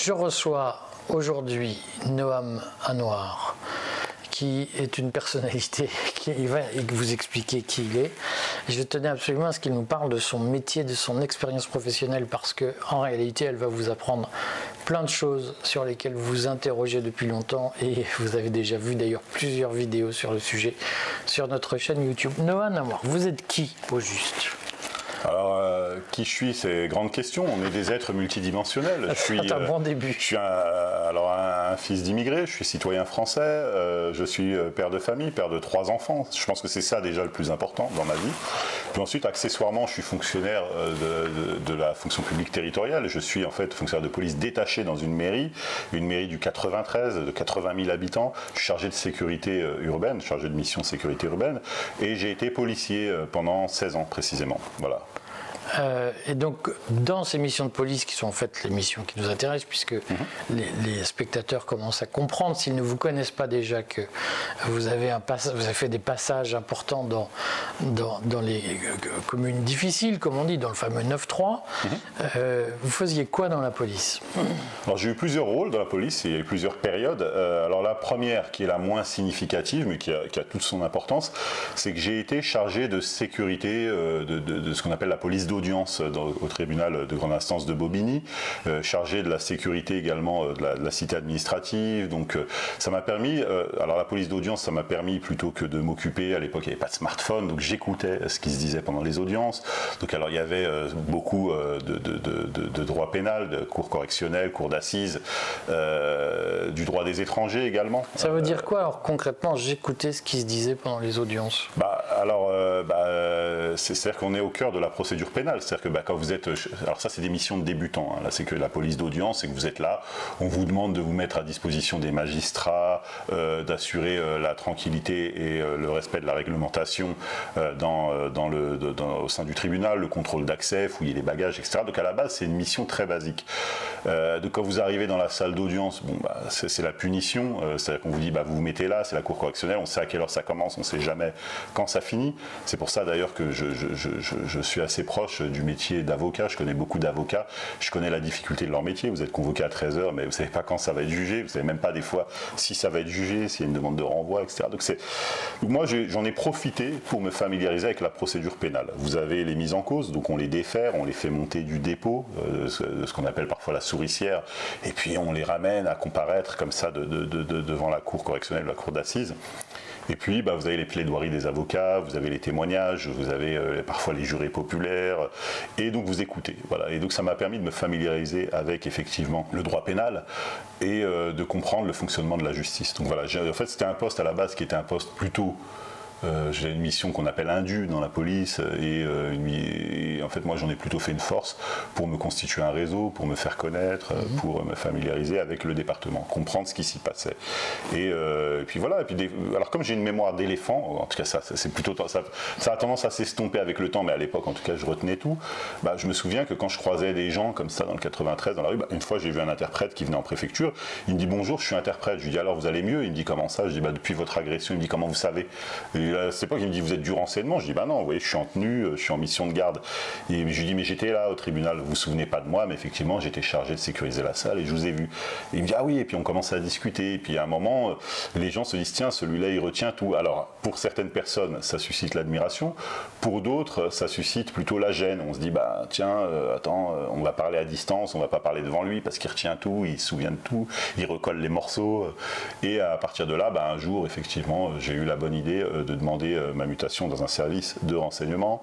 Je reçois aujourd'hui Noam Anouar, qui est une personnalité qui va vous expliquer qui il est. Je tenais absolument à ce qu'il nous parle de son métier, de son expérience professionnelle, parce qu'en réalité, elle va vous apprendre plein de choses sur lesquelles vous vous interrogez depuis longtemps, et vous avez déjà vu d'ailleurs plusieurs vidéos sur le sujet sur notre chaîne YouTube. Noam Anouar, vous êtes qui au juste ? Alors, qui je suis, c'est grande question. On est des êtres multidimensionnels. C'est un bon début. Je suis un fils d'immigré, je suis citoyen français, je suis père de famille, père de 3 enfants. Je pense que c'est ça déjà le plus important dans ma vie. Puis ensuite, accessoirement, je suis fonctionnaire de la fonction publique territoriale. Je suis en fait fonctionnaire de police détaché dans une mairie du 93, de 80 000 habitants. Je suis chargé de sécurité urbaine, chargé de mission sécurité urbaine. Et j'ai été policier pendant 16 ans précisément. Voilà. Et donc, dans ces missions de police, qui sont en fait les missions qui nous intéressent, puisque les spectateurs commencent à comprendre, s'ils ne vous connaissent pas déjà, que vous avez fait des passages importants dans les communes difficiles, comme on dit, dans le fameux 9-3. Vous faisiez quoi dans la police ? Alors, j'ai eu plusieurs rôles dans la police, il y a eu plusieurs périodes. Alors la première, qui est la moins significative, mais qui a toute son importance, c'est que j'ai été chargé de sécurité de ce qu'on appelle la police d'audience au tribunal de grande instance de Bobigny, chargé de la sécurité également de la cité administrative. Donc ça m'a permis, alors la police d'audience, ça m'a permis plutôt que de m'occuper, à l'époque il n'y avait pas de smartphone, donc j'écoutais ce qui se disait pendant les audiences. Donc alors il y avait beaucoup de droit pénal, de cours correctionnels, cours d'assises, du droit des étrangers également. Ça veut dire quoi alors concrètement, j'écoutais ce qui se disait pendant les audiences ? C'est-à-dire qu'on est au cœur de la procédure pénale. C'est-à-dire que quand vous êtes... Alors ça, c'est des missions de débutants. Là, c'est que la police d'audience, c'est que vous êtes là, on vous demande de vous mettre à disposition des magistrats, d'assurer la tranquillité et le respect de la réglementation au sein du tribunal, le contrôle d'accès, fouiller les bagages, etc. Donc à la base, c'est une mission très basique. Donc quand vous arrivez dans la salle d'audience, c'est la punition. C'est-à-dire qu'on vous dit, vous vous mettez là, c'est la cour correctionnelle, on sait à quelle heure ça commence, on ne sait jamais quand ça finit. C'est pour ça d'ailleurs que je suis assez proche du métier d'avocat. Je connais beaucoup d'avocats, je connais la difficulté de leur métier. Vous êtes convoqué à 13h, mais vous ne savez pas quand ça va être jugé, vous ne savez même pas des fois si ça va être jugé, s'il y a une demande de renvoi, etc. Donc moi j'en ai profité pour me familiariser avec la procédure pénale. Vous avez les mises en cause, donc on les défère, on les fait monter du dépôt, de ce qu'on appelle parfois la souricière, et puis on les ramène à comparaître comme ça devant la cour correctionnelle, la cour d'assises. Et puis, vous avez les plaidoiries des avocats, vous avez les témoignages, vous avez parfois les jurés populaires, et donc vous écoutez. Voilà. Et donc ça m'a permis de me familiariser avec effectivement le droit pénal et de comprendre le fonctionnement de la justice. Donc voilà, en fait c'était un poste à la base qui était un poste plutôt... j'ai une mission qu'on appelle indue dans la police et en fait moi j'en ai plutôt fait une force pour me constituer un réseau, pour me faire connaître, pour me familiariser avec le département, comprendre ce qui s'y passait. Et puis voilà, alors comme j'ai une mémoire d'éléphant, en tout cas ça a tendance à s'estomper avec le temps, mais à l'époque en tout cas je retenais tout. Je me souviens que quand je croisais des gens comme ça dans le 93 dans la rue, une fois j'ai vu un interprète qui venait en préfecture, il me dit bonjour, je suis interprète. Je lui dis alors vous allez mieux? Il me dit comment ça? Je dis depuis votre agression. Il me dit comment vous savez? À cette époque, il me dit, vous êtes du renseignement? Je dis, non, vous voyez, je suis en tenue, je suis en mission de garde. Et je lui dis, mais j'étais là au tribunal, vous vous souvenez pas de moi, mais effectivement, j'étais chargé de sécuriser la salle et je vous ai vu. Et il me dit, ah oui, et puis on commence à discuter. Et puis à un moment, les gens se disent, tiens, celui-là, il retient tout. Alors, pour certaines personnes, ça suscite l'admiration. Pour d'autres, ça suscite plutôt la gêne. On se dit, tiens, attends, on va parler à distance, on va pas parler devant lui parce qu'il retient tout, il se souvient de tout, il recolle les morceaux. Et à partir de là, un jour, effectivement, j'ai eu la bonne idée de demander ma mutation dans un service de renseignement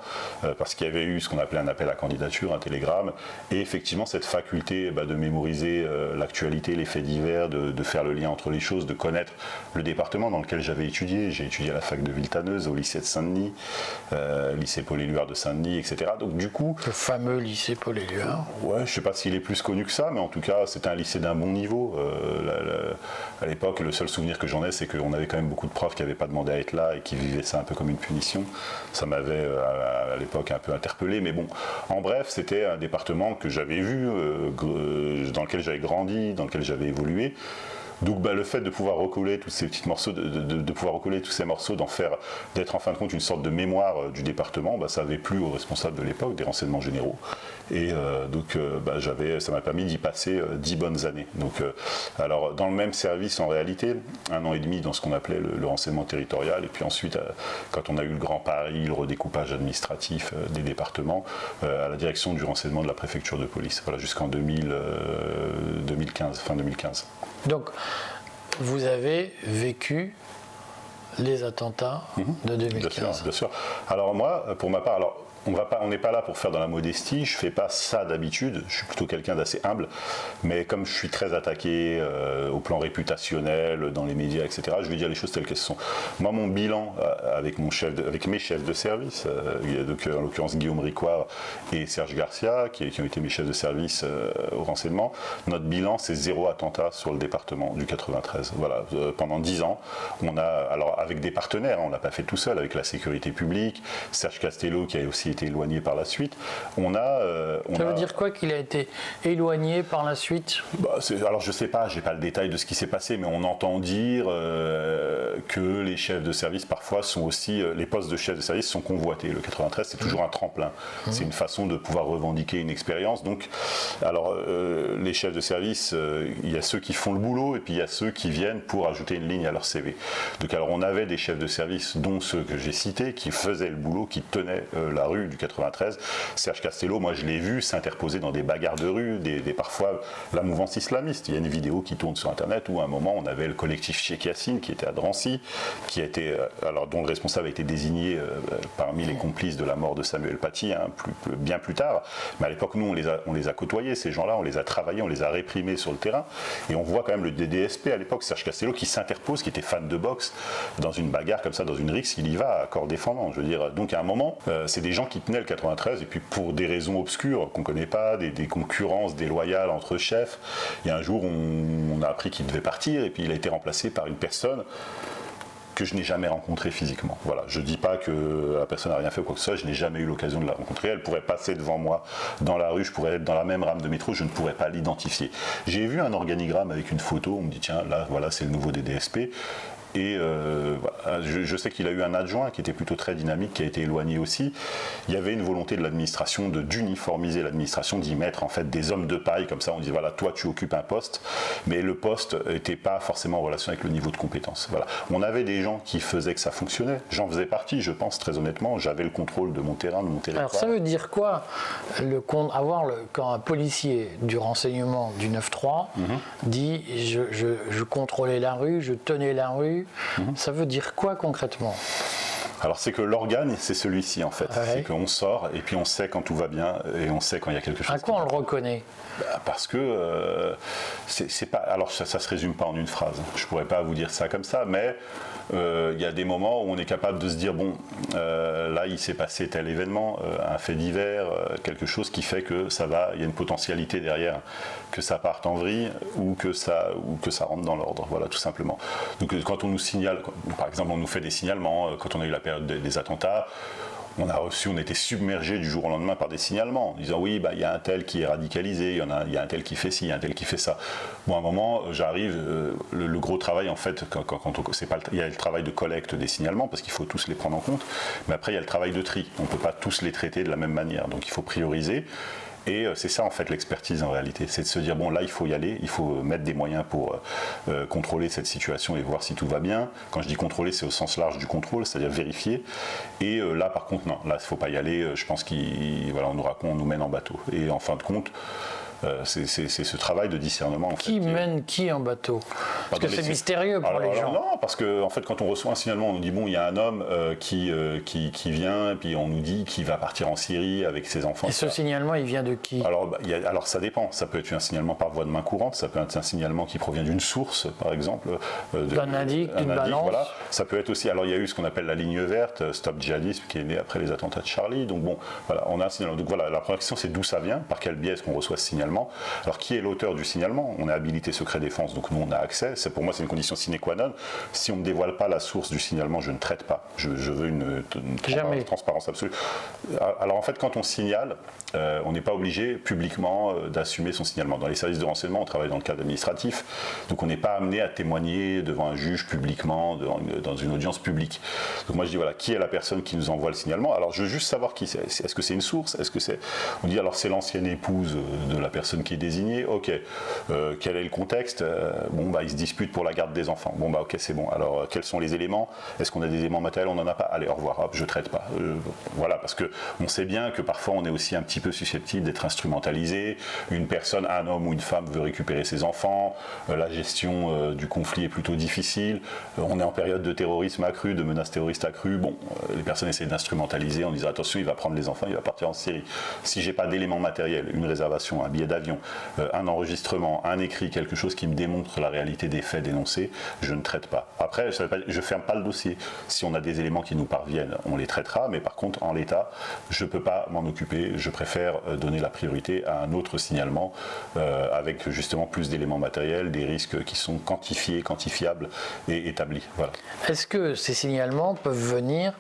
parce qu'il y avait eu ce qu'on appelait un appel à candidature, un télégramme, et effectivement cette faculté de mémoriser l'actualité, les faits divers, de faire le lien entre les choses, de connaître le département dans lequel j'avais étudié. J'ai étudié à la fac de Villetaneuse, au lycée de Saint-Denis, lycée Paul-Éluard de Saint-Denis, etc. Donc du coup... Le fameux lycée Paul-Éluard. Ouais, je sais pas s'il est plus connu que ça, mais en tout cas c'était un lycée d'un bon niveau. À l'époque, le seul souvenir que j'en ai, c'est qu'on avait quand même beaucoup de profs qui n'avaient pas demandé à être là et qui vivaient ça un peu comme une punition. Ça m'avait à l'époque un peu interpellé, mais bon, en bref, c'était un département que j'avais vu, dans lequel j'avais grandi, dans lequel j'avais évolué. Donc le fait de pouvoir recoller tous ces petits morceaux, de pouvoir recoller tous ces morceaux, d'être en fin de compte une sorte de mémoire du département, ça avait plu aux responsables de l'époque, des renseignements généraux. Et donc ça m'a permis d'y passer 10 bonnes années. Donc, alors dans le même service en réalité, 1 an et demi dans ce qu'on appelait le renseignement territorial, et puis ensuite quand on a eu le Grand Paris, le redécoupage administratif des départements, à la direction du renseignement de la préfecture de police, voilà, jusqu'en 2015, fin 2015. Donc vous avez vécu les attentats de 2015. Bien sûr. Alors moi, pour ma part, on n'est pas là pour faire dans la modestie, je ne fais pas ça d'habitude, je suis plutôt quelqu'un d'assez humble, mais comme je suis très attaqué au plan réputationnel, dans les médias, etc., je vais dire les choses telles qu'elles sont. Moi, mon bilan avec mes chefs de service, donc, en l'occurrence Guillaume Ricoire et Serge Garcia, qui ont été mes chefs de service au renseignement, notre bilan, c'est 0 attentat sur le département du 93. Voilà, pendant 10 ans, on a, alors avec des partenaires, on ne l'a pas fait tout seul, avec la sécurité publique, Serge Castello qui a aussi été éloigné par la suite. Ça veut dire quoi qu'il a été éloigné par la suite? Alors je sais pas, j'ai pas le détail de ce qui s'est passé, mais on entend dire que les chefs de service parfois sont aussi, les postes de chefs de service sont convoités. Le 93 c'est toujours un tremplin, c'est une façon de pouvoir revendiquer une expérience. Donc, alors les chefs de service, il y a ceux qui font le boulot et puis il y a ceux qui viennent pour ajouter une ligne à leur CV. Donc alors on avait des chefs de service, dont ceux que j'ai cités, qui faisaient le boulot, qui tenaient la rue du 93. Serge Castello, moi je l'ai vu s'interposer dans des bagarres de rue, parfois la mouvance islamiste. Il y a une vidéo qui tourne sur internet où à un moment on avait le collectif Cheikh Yassine qui était à Drancy, dont le responsable a été désigné parmi les complices de la mort de Samuel Paty, bien plus tard. Mais à l'époque, nous on les a côtoyés, ces gens-là, on les a travaillés, on les a réprimés sur le terrain, et on voit quand même le DDSP à l'époque, Serge Castello, qui s'interpose, qui était fan de boxe, dans une bagarre comme ça, dans une rixe, il y va à corps défendant. Je veux dire, donc à un moment, c'est des gens qui tenaient le 93, et puis pour des raisons obscures qu'on ne connaît pas, des concurrences déloyales entre chefs, il y a un jour on a appris qu'il devait partir, et puis il a été remplacé par une personne que je n'ai jamais rencontrée physiquement. Voilà, je ne dis pas que la personne n'a rien fait ou quoi que ce soit, je n'ai jamais eu l'occasion de la rencontrer. Elle pourrait passer devant moi dans la rue, je pourrais être dans la même rame de métro, je ne pourrais pas l'identifier. J'ai vu un organigramme avec une photo, on me dit tiens, là, voilà, c'est le nouveau DDSP. Et je sais qu'il a eu un adjoint qui était plutôt très dynamique, qui a été éloigné aussi. Il y avait une volonté de l'administration d'uniformiser l'administration, d'y mettre en fait des hommes de paille, comme ça on dit voilà, toi tu occupes un poste, mais le poste n'était pas forcément en relation avec le niveau de compétence. Voilà. On avait des gens qui faisaient que ça fonctionnait, j'en faisais partie, je pense très honnêtement, j'avais le contrôle de mon terrain, de mon territoire. Alors ça veut dire quoi, quand un policier du renseignement du 9-3 dit je contrôlais la rue, je tenais la rue, ça veut dire quoi concrètement? Alors c'est que l'organe, c'est celui-ci en fait. Ouais. C'est qu'on sort et puis on sait quand tout va bien et on sait quand il y a quelque chose. À quoi on le reconnaît? Parce que c'est pas. Alors ça se résume pas en une phrase. Je pourrais pas vous dire ça comme ça, mais il y a des moments où on est capable de se dire bon, là il s'est passé tel événement, un fait divers, quelque chose qui fait que ça va. Il y a une potentialité derrière que ça parte en vrille ou que ça rentre dans l'ordre. Voilà, tout simplement. Donc quand on nous signale, par exemple, on nous fait des signalements quand on a eu la période des attentats. On était submergé du jour au lendemain par des signalements, en disant oui, il y a un tel qui est radicalisé, il y a un tel qui fait ci, il y a un tel qui fait ça. Bon, à un moment, j'arrive, le gros travail en fait, il y a le travail de collecte des signalements, parce qu'il faut tous les prendre en compte, mais après il y a le travail de tri, on ne peut pas tous les traiter de la même manière, donc il faut prioriser. Et c'est ça en fait l'expertise en réalité, c'est de se dire bon là il faut y aller, il faut mettre des moyens pour contrôler cette situation et voir si tout va bien. Quand je dis contrôler, c'est au sens large du contrôle, c'est-à-dire vérifier. Et là par contre non, là il ne faut pas y aller, je pense on nous mène en bateau. Et en fin de compte, c'est ce travail de discernement. Qui mène qui en bateau? Parce que c'est mystérieux pour les gens. Non, parce que en fait, quand on reçoit un signalement, on nous dit bon, il y a un homme qui vient, et puis on nous dit qu'il va partir en Syrie avec ses enfants. Et ce signalement, il vient de qui? Alors ça dépend. Ça peut être un signalement par voie de main courante, ça peut être un signalement qui provient d'une source, par exemple, d'un indique, d'une balance. Voilà. Ça peut être aussi. Alors il y a eu ce qu'on appelle la ligne verte, Stop Djihadisme, qui est né après les attentats de Charlie. Donc bon, voilà, on a un signalement. Donc voilà, la première question, c'est d'où ça vient, par quel biais est-ce qu'on reçoit ce signalement. signalement. Alors qui est l'auteur du signalement? On est habilité secret défense, donc nous on a accès. Pour moi c'est une condition sine qua non. Si on ne me dévoile pas la source du signalement, je ne traite pas. Je veux une transparence absolue. Alors en fait quand on signale, on n'est pas obligé publiquement d'assumer son signalement. Dans les services de renseignement, on travaille dans le cadre administratif, donc on n'est pas amené à témoigner devant un juge publiquement, dans une audience publique. Donc moi je dis voilà, qui est la personne qui nous envoie le signalement? Alors je veux juste savoir qui c'est. Est-ce que c'est une source? Est-ce que c'est... On dit alors c'est l'ancienne épouse de la personne qui est désignée. Ok. Quel est le contexte? Bon bah ils se disputent pour la garde des enfants. Bon bah ok c'est bon. Alors quels sont les éléments? Est-ce qu'on a des éléments matériels? On n'en a pas. Allez au revoir. Hop, je traite pas. Voilà, parce que on sait bien que parfois on est aussi un petit peu susceptible d'être instrumentalisé. Une personne, un homme ou une femme veut récupérer ses enfants. La gestion du conflit est plutôt difficile. On est en période de terrorisme accru, de menaces terroristes accrues. Bon, les personnes essaient d'instrumentaliser en disant attention, il va prendre les enfants, il va partir en Syrie. Si j'ai pas d'éléments matériels, une réservation, un billet d'avion, un enregistrement, un écrit, quelque chose qui me démontre la réalité des faits dénoncés, je ne traite pas. Après, je ferme pas le dossier. Si on a des éléments qui nous parviennent, on les traitera, mais par contre, en l'état, je peux pas m'en occuper. Je préfère donner la priorité à un autre signalement avec justement plus d'éléments matériels, des risques qui sont quantifiés, quantifiables et établis. Voilà. Est-ce que ces signalements peuvent venir,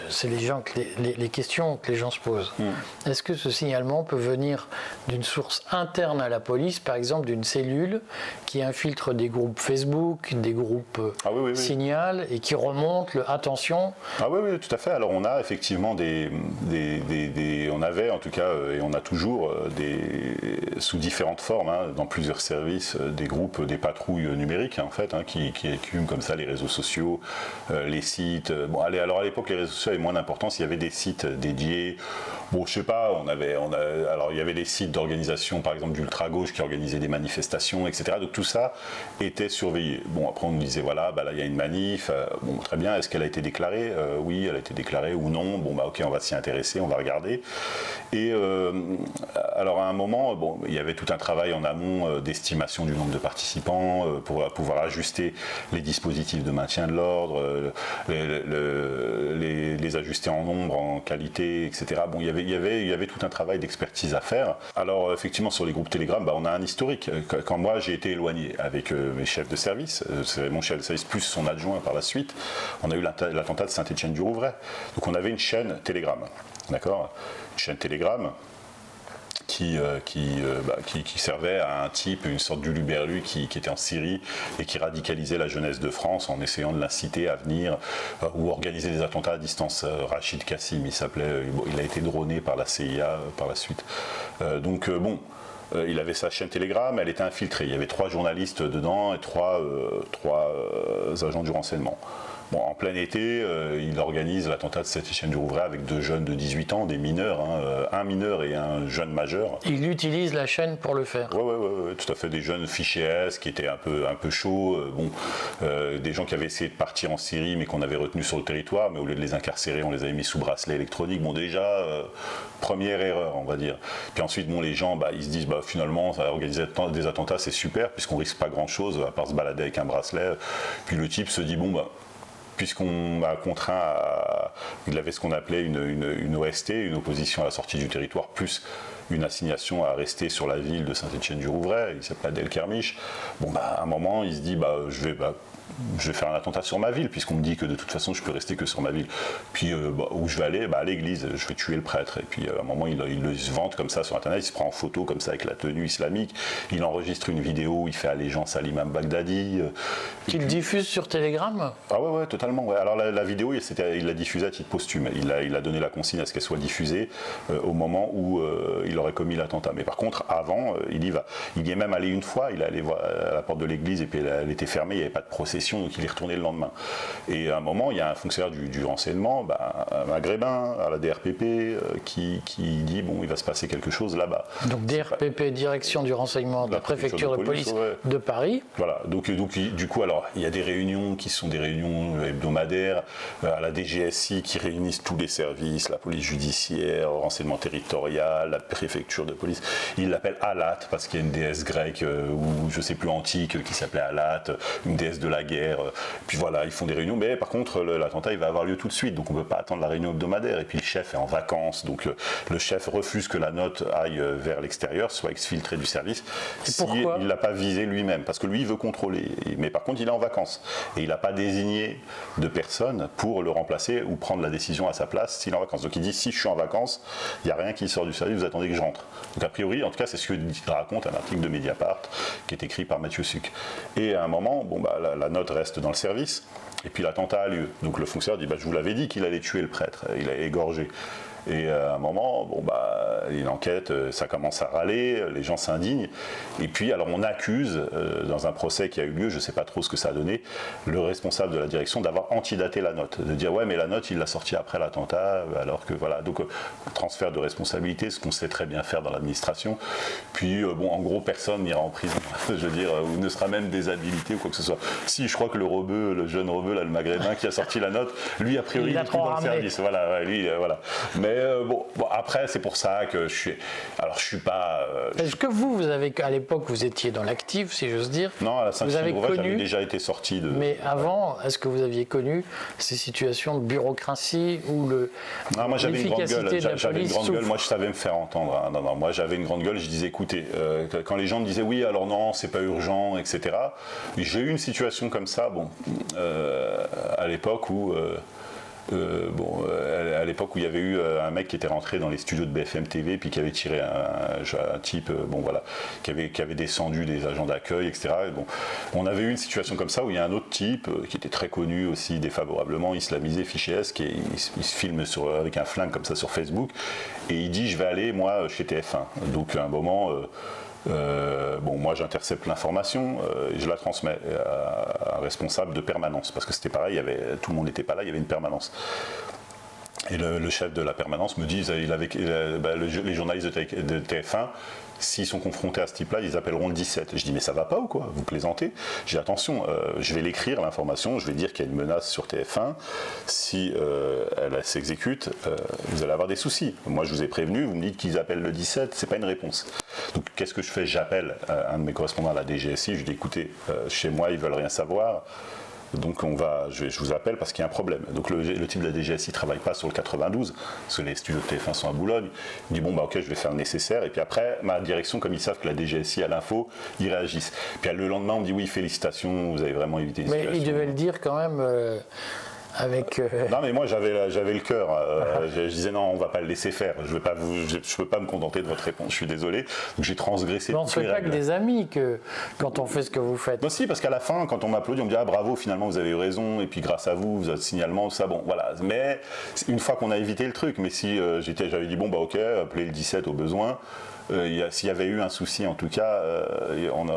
c'est les questions que les gens se posent, est-ce que ce signalement peut venir d'une source interne à la police, par exemple d'une cellule qui infiltre des groupes Facebook, des groupes signal et qui remonte attention? Ah oui, tout à fait. Alors on a effectivement on avait en tout cas et on a toujours sous différentes formes, dans plusieurs services, des groupes, des patrouilles numériques en fait, qui écument comme ça les réseaux sociaux, les sites. Bon, alors à l'époque les réseaux sociaux avaient moins d'importance, il y avait des sites dédiés. Bon, je sais pas, alors il y avait des sites d'organisation, par exemple d'ultra-gauche qui organisaient des manifestations, etc. Donc tout ça était surveillé. Bon, après on nous disait voilà, là il y a une manif, bon très bien, est-ce qu'elle a été déclarée? Oui, elle a été déclarée ou non. Bon bah ok, on va s'y intéresser, on va regarder. Et alors à un moment, bon, il y avait tout un travail en amont d'estimation du nombre de participants pour pouvoir ajuster les dispositifs de maintien de l'ordre, les ajuster en nombre, en qualité, etc. Bon, il y avait tout un travail d'expertise à faire. Alors effectivement sur les groupes Telegram, on a un historique. Quand moi j'ai été éloigné avec mes chefs de service, c'est mon chef de service plus son adjoint par la suite, on a eu l'attentat de Saint-Étienne-du-Rouvray. Donc on avait une chaîne Telegram, d'accord, une chaîne Telegram qui servait à un type, une sorte d'Uluberlu qui était en Syrie et qui radicalisait la jeunesse de France en essayant de l'inciter à venir ou organiser des attentats à distance. Rachid Kassim, il s'appelait, il a été droné par la CIA par la suite. Il avait sa chaîne Telegram, elle était infiltrée. Il y avait 3 journalistes dedans et 3 agents du renseignement. Bon, en plein été, il organise l'attentat de Saint-Étienne-du-Rouvray avec 2 jeunes de 18 ans, des mineurs, un mineur et un jeune majeur. Il utilise la chaîne pour le faire. Oui, tout à fait, des jeunes fichés S qui étaient un peu chauds, des gens qui avaient essayé de partir en Syrie mais qu'on avait retenus sur le territoire, mais au lieu de les incarcérer, on les avait mis sous bracelet électronique. Bon déjà, première erreur, on va dire. Puis ensuite, les gens, ils se disent, finalement, organiser des attentats, c'est super, puisqu'on risque pas grand-chose, à part se balader avec un bracelet. Puis le type se dit, puisqu'on m'a contraint il avait ce qu'on appelait une OST, une opposition à la sortie du territoire, plus une assignation à rester sur la ville de Saint-Étienne-du-Rouvray, il s'appelait Adel Kermiche. À un moment, il se dit, je vais faire un attentat sur ma ville, puisqu'on me dit que de toute façon je peux rester que sur ma ville. Puis où je vais aller, à l'église, je vais tuer le prêtre. Et puis à un moment il le vante comme ça sur internet, il se prend en photo comme ça avec la tenue islamique, il enregistre une vidéo où il fait allégeance à l'imam Baghdadi. Qu'il diffuse sur Telegram? Ah ouais, totalement. Ouais. Alors la vidéo, il l'a diffusée à titre posthume. Il a donné la consigne à ce qu'elle soit diffusée au moment où il aurait commis l'attentat. Mais par contre, avant, il y va. Il y est même allé une fois, il est allé voir à la porte de l'église et puis elle était fermée, il n'y avait pas de procession, donc il est retourné le lendemain. Et à un moment, il y a un fonctionnaire du renseignement, un maghrébin à la DRPP, qui dit il va se passer quelque chose là-bas. Donc DRPP, direction du renseignement de la préfecture de police de Paris. Voilà, donc du coup, alors il y a des réunions qui sont des réunions hebdomadaires à la DGSI qui réunissent tous les services, la police judiciaire, le renseignement territorial, préfecture de police. Ils l'appellent Alat parce qu'il y a une déesse grecque ou je sais plus antique qui s'appelait Alat, une déesse de la guerre. Puis voilà, ils font des réunions. Mais par contre, l'attentat il va avoir lieu tout de suite, donc on ne peut pas attendre la réunion hebdomadaire. Et puis le chef est en vacances, donc le chef refuse que la note aille vers l'extérieur, soit exfiltrée du service. Il ne l'a pas visé lui-même, parce que lui il veut contrôler. Mais par contre, il est en vacances et il n'a pas désigné de personne pour le remplacer ou prendre la décision à sa place s'il est en vacances. Donc il dit si je suis en vacances, il n'y a rien qui sort du service, vous attendez que je rentre. Donc a priori, en tout cas, c'est ce que raconte un article de Mediapart qui est écrit par Mathieu Suc. Et à un moment, la note reste dans le service et puis l'attentat a lieu. Donc le fonctionnaire dit je vous l'avais dit qu'il allait tuer le prêtre, il a égorgé. Et à un moment, une enquête, ça commence à râler, les gens s'indignent. Et puis, alors on accuse, dans un procès qui a eu lieu, je ne sais pas trop ce que ça a donné, le responsable de la direction d'avoir antidaté la note. De dire, ouais, mais la note, il l'a sortie après l'attentat, alors que voilà. Donc, transfert de responsabilité, ce qu'on sait très bien faire dans l'administration. Puis, en gros, personne n'ira en prison, je veux dire, ou ne sera même déshabilité ou quoi que ce soit. Si, je crois que le rebeu, le jeune rebeu, là, le maghrébin qui a sorti la note, lui, a priori, il est plus dans le service. Voilà, lui, voilà. Mais après, c'est pour ça que je suis pas. Est-ce que vous avez, à l'époque, vous étiez dans l'actif, si j'ose dire? Non, à la Saint-Cyr-Brouvet, j'avais déjà été sorti de. Mais avant, est-ce que vous aviez connu ces situations de bureaucratie où moi j'avais une grande gueule. J'avais une grande gueule. Moi, je savais me faire entendre. Hein. Non, moi j'avais une grande gueule. Je disais, écoutez, quand les gens me disaient oui, alors non, c'est pas urgent, etc. J'ai eu une situation comme ça, à l'époque où. À l'époque où il y avait eu un mec qui était rentré dans les studios de BFM TV puis qui avait tiré un type qui avait descendu des agents d'accueil, etc. On avait eu une situation comme ça où il y a un autre type qui était très connu aussi défavorablement, islamisé, fiché S, il se filme avec un flingue comme ça sur Facebook et il dit je vais aller moi chez TF1. Donc à un moment moi j'intercepte l'information et je la transmets à un responsable de permanence parce que c'était pareil, tout le monde n'était pas là, il y avait une permanence. Et le chef de la permanence me dit les journalistes de TF1, s'ils sont confrontés à ce type-là, ils appelleront le 17. Je dis mais ça va pas ou quoi? Vous plaisantez? J'ai dit attention, je vais l'écrire l'information, je vais dire qu'il y a une menace sur TF1. Si elle s'exécute, vous allez avoir des soucis. Moi je vous ai prévenu, vous me dites qu'ils appellent le 17, c'est pas une réponse. Donc qu'est-ce que je fais? J'appelle un de mes correspondants à la DGSI, je lui dis écoutez, chez moi ils veulent rien savoir. Donc je vous appelle parce qu'il y a un problème. Donc le type de la DGSI ne travaille pas sur le 92, parce que les studios de TF1 sont à Boulogne. Il dit ok, je vais faire le nécessaire. Et puis après, ma direction, comme ils savent que la DGSI a l'info, ils réagissent. Puis le lendemain, on me dit oui, félicitations, vous avez vraiment évité une situation. Mais ils devaient le dire quand même avec... Non mais moi j'avais le cœur. Je disais non, on va pas le laisser faire. Je peux pas me contenter de votre réponse. Je suis désolé. Donc j'ai transgressé. Mais on ne se fait pas que des amis quand on fait ce que vous faites. Non si, parce qu'à la fin, quand on m'applaudit, on me dit ah bravo, finalement vous avez eu raison. Et puis grâce à vous, votre signalement, tout ça, voilà. Mais une fois qu'on a évité le truc, mais si j'avais dit ok, appelez le 17 au besoin. S'il y avait eu un souci, en tout cas, on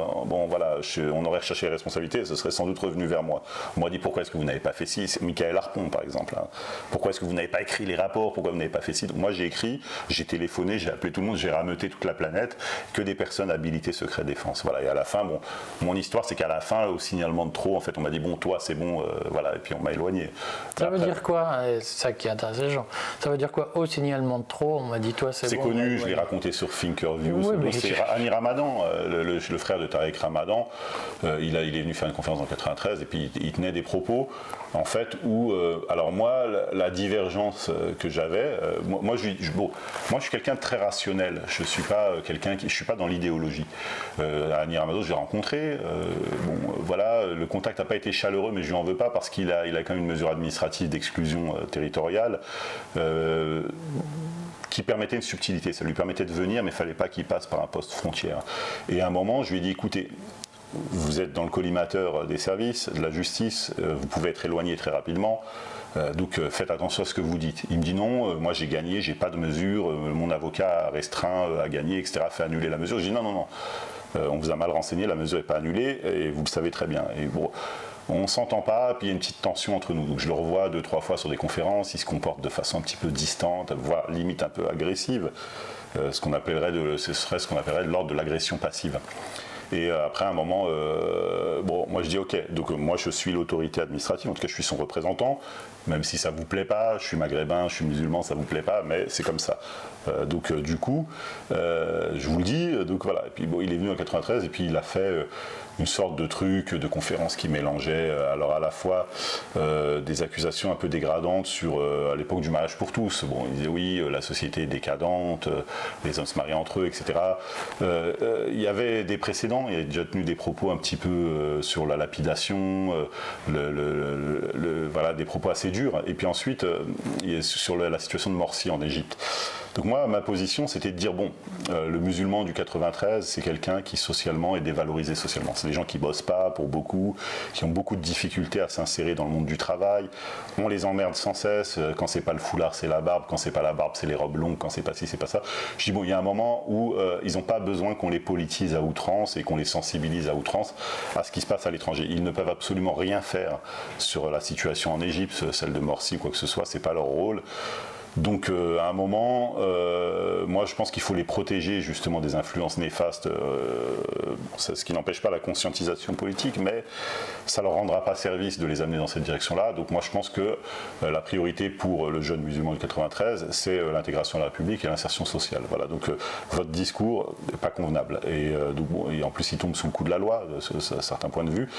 aurait recherché les responsabilités et ce serait sans doute revenu vers moi. On m'a dit pourquoi est-ce que vous n'avez pas fait ci? C'est Michael Harpon, par exemple. Hein. Pourquoi est-ce que vous n'avez pas écrit les rapports? Pourquoi vous n'avez pas fait ci? Donc, moi, j'ai écrit, j'ai téléphoné, j'ai appelé tout le monde, j'ai rameuté toute la planète, que des personnes habilitées secret défense. Voilà. Et à la fin, mon histoire, c'est qu'à la fin, au signalement de trop, en fait, on m'a dit toi, c'est bon, voilà, et puis on m'a éloigné. Ça veut dire quoi? C'est ça qui intéresse les gens. Ça veut dire quoi? Au signalement de trop, on m'a dit toi, c'est bon. C'est connu, je l'ai raconté sur Thinkerview. Oui, c'est Hani Ramadan, le frère de Tariq Ramadan. Il est venu faire une conférence en 93 et puis il tenait des propos en fait où alors moi la divergence que j'avais moi je suis quelqu'un de très rationnel. Je suis pas je suis pas dans l'idéologie. Hani Ramadan, je l'ai rencontré. Le contact n'a pas été chaleureux, mais je lui en veux pas parce qu'il a quand même une mesure administrative d'exclusion territoriale. Qui permettait une subtilité, ça lui permettait de venir, mais il ne fallait pas qu'il passe par un poste frontière. Et à un moment, je lui ai dit, écoutez, vous êtes dans le collimateur des services, de la justice, vous pouvez être éloigné très rapidement, donc faites attention à ce que vous dites. Il me dit non, moi j'ai gagné, j'ai pas de mesure, mon avocat a restreint, a gagné, etc., fait annuler la mesure. Je dis non, on vous a mal renseigné, la mesure n'est pas annulée, et vous le savez très bien. Et on ne s'entend pas, puis il y a une petite tension entre nous. Donc je le revois 2-3 fois sur des conférences, il se comporte de façon un petit peu distante, voire limite un peu agressive, ce serait ce qu'on appellerait de l'ordre de l'agression passive. Et après, à un moment, moi je dis ok, donc moi je suis l'autorité administrative, en tout cas je suis son représentant, même si ça vous plaît pas, je suis maghrébin, je suis musulman, ça vous plaît pas, mais c'est comme ça. Du coup, je vous le dis, donc voilà. Et puis bon, il est venu en 93 et puis il a fait une sorte de truc, de conférence qui mélangeait alors à la fois des accusations un peu dégradantes sur à l'époque du mariage pour tous. Bon, il disait oui, la société est décadente, les hommes se marient entre eux, etc. Il y avait des précédents, il a déjà tenu des propos un petit peu sur la lapidation, voilà, des propos assez durs. Et puis ensuite, sur la situation de Morsi en Égypte. Donc moi, ma position, c'était de dire, bon, le musulman du 93, c'est quelqu'un qui socialement est dévalorisé socialement. C'est des gens qui bossent pas, pour beaucoup, qui ont beaucoup de difficultés à s'insérer dans le monde du travail. On les emmerde sans cesse. Quand c'est pas le foulard, c'est la barbe. Quand c'est pas la barbe, c'est les robes longues. Quand c'est pas ci, c'est pas ça. Je dis, bon, il y a un moment où ils n'ont pas besoin qu'on les politise à outrance et qu'on les sensibilise à outrance à ce qui se passe à l'étranger. Ils ne peuvent absolument rien faire sur la situation en Égypte, celle de Morsi ou quoi que ce soit. C'est pas leur rôle. Donc à un moment, moi je pense qu'il faut les protéger justement des influences néfastes, ce qui n'empêche pas la conscientisation politique, mais ça ne leur rendra pas service de les amener dans cette direction-là. Donc moi je pense que la priorité pour le jeune musulman du 93, c'est l'intégration à la République et l'insertion sociale. Voilà, donc votre discours n'est pas convenable. Et en plus il tombe sous le coup de la loi, à certains points de vue.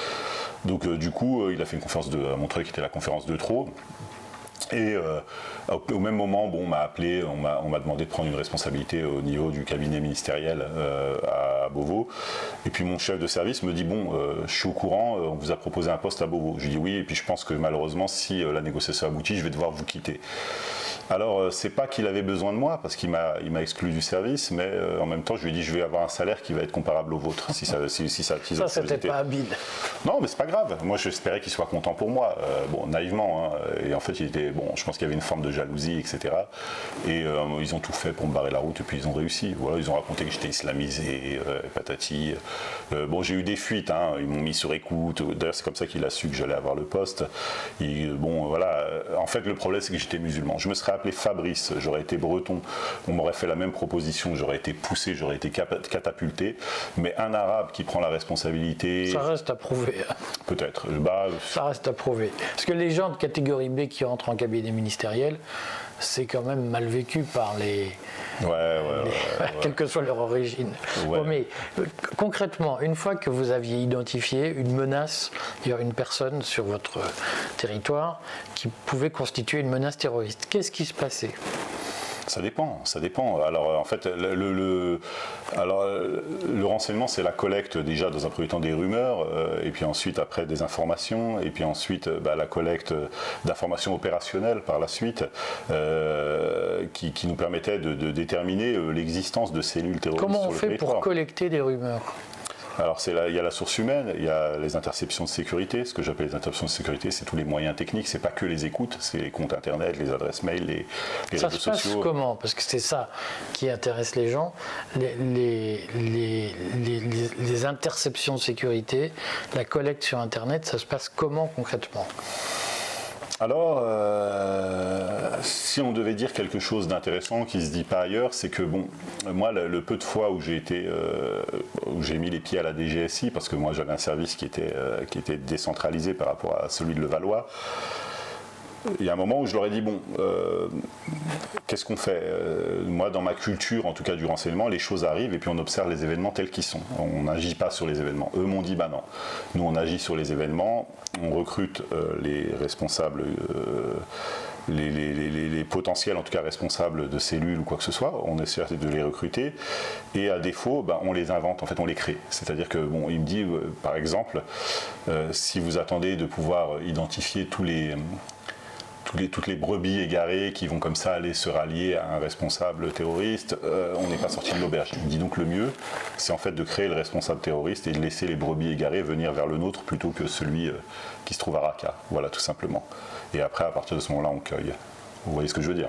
Donc du coup, il a fait une conférence à Montreuil qui était la conférence de trop. Et au même moment, bon, on m'a appelé, on m'a demandé de prendre une responsabilité au niveau du cabinet ministériel à Beauvau. Et puis mon chef de service me dit, bon, je suis au courant, on vous a proposé un poste à Beauvau. Je lui dis oui, et puis je pense que malheureusement, si la négociation aboutit, je vais devoir vous quitter. Alors, c'est pas qu'il avait besoin de moi, parce qu'il m'a exclu du service, mais en même temps, je lui ai dit, je vais avoir un salaire qui va être comparable au vôtre, si ça c'était pas habile. Non, mais c'est pas grave. Moi, j'espérais qu'il soit content pour moi, bon, naïvement. Hein. Et en fait, je pense qu'il y avait une forme de jalousie, etc. Et ils ont tout fait pour me barrer la route, et puis ils ont réussi. Voilà, ils ont raconté que j'étais islamisé, patati. Bon, j'ai eu des fuites, hein. Ils m'ont mis sur écoute. D'ailleurs, c'est comme ça qu'il a su que j'allais avoir le poste. Et, bon, voilà. En fait, le problème, c'est que j'étais musulman. Je me serais appelé Fabrice, j'aurais été breton, on m'aurait fait la même proposition, j'aurais été poussé, j'aurais été catapulté, mais un arabe qui prend la responsabilité... Ça reste à prouver. Peut-être. Ça reste à prouver. Parce que les gens de catégorie B qui rentrent en cabinet ministériel, c'est quand même mal vécu par les... quelle que soit leur origine. Ouais. Bon, mais concrètement, une fois que vous aviez identifié une menace, il y a une personne sur votre territoire qui pouvait constituer une menace terroriste, qu'est-ce qui se passait ? Ça dépend. Alors en fait, le renseignement, c'est la collecte déjà dans un premier temps des rumeurs, et puis ensuite après des informations, et puis ensuite la collecte d'informations opérationnelles par la suite, qui nous permettait de déterminer l'existence de cellules terroristes. Comment on sur le fait territoire. pour collecter des rumeurs ? Alors il y a la source humaine, il y a les interceptions de sécurité. Ce que j'appelle les interceptions de sécurité, c'est tous les moyens techniques. C'est pas que les écoutes, c'est les comptes internet, les adresses mail, les réseaux sociaux. Ça se passe comment ? Parce que c'est ça qui intéresse les gens. Les interceptions de sécurité, la collecte sur internet, ça se passe comment concrètement ? Alors, si on devait dire quelque chose d'intéressant qui ne se dit pas ailleurs, c'est que bon, moi, le peu de fois où j'ai mis les pieds à la DGSI, parce que moi j'avais un service qui était décentralisé par rapport à celui de Levallois, il y a un moment où je leur ai dit, bon, qu'est-ce qu'on fait ? Moi, dans ma culture, en tout cas du renseignement, les choses arrivent et puis on observe les événements tels qu'ils sont. On n'agit pas sur les événements. Eux m'ont dit, bah non. Nous, on agit sur les événements, on recrute les responsables, les potentiels, en tout cas responsables de cellules ou quoi que ce soit, on essaie de les recruter, et à défaut, on les invente, en fait, on les crée. C'est-à-dire que, bon, il me dit, par exemple, si vous attendez de pouvoir identifier toutes les brebis égarées qui vont comme ça aller se rallier à un responsable terroriste, on n'est pas sorti de l'auberge. Il me dit donc le mieux, c'est en fait de créer le responsable terroriste et de laisser les brebis égarées venir vers le nôtre plutôt que celui qui se trouve à Raqqa. Voilà, tout simplement. Et après, à partir de ce moment-là, on cueille. Vous voyez ce que je veux dire ?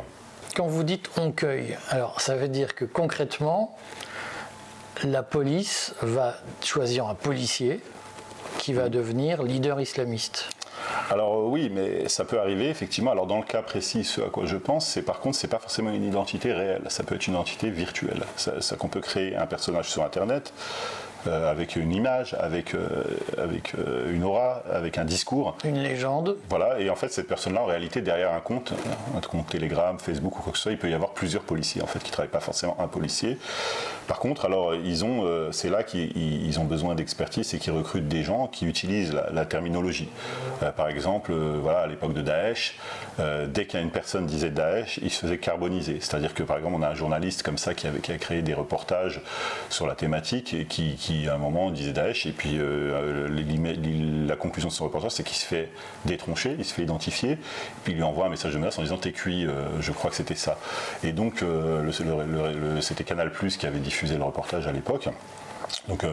Quand vous dites on cueille, alors ça veut dire que concrètement, la police va choisir un policier qui va devenir leader islamiste. Alors oui, mais ça peut arriver effectivement. Alors dans le cas précis, ce à quoi je pense, c'est par contre, c'est pas forcément une identité réelle. Ça peut être une identité virtuelle. Ça qu'on peut créer un personnage sur Internet, avec une image, avec une aura, avec un discours. Une légende. Voilà, et en fait, cette personne-là, en réalité, derrière un compte Telegram, Facebook ou quoi que ce soit, il peut y avoir plusieurs policiers, en fait, qui ne travaillent pas forcément un policier. Par contre, alors, c'est là qu'ils ont besoin d'expertise et qu'ils recrutent des gens qui utilisent la terminologie. Par exemple, voilà, à l'époque de Daesh, dès qu'une personne disait Daesh, il se faisait carboniser. C'est-à-dire que, par exemple, on a un journaliste comme ça qui a créé des reportages sur la thématique et qui à un moment, disait Daesh, et puis la conclusion de son reportage, c'est qu'il se fait détroncher, il se fait identifier, et puis il lui envoie un message de menace en disant t'es cuit, je crois que c'était ça. Et donc, c'était Canal+ qui avait diffusé le reportage à l'époque. Donc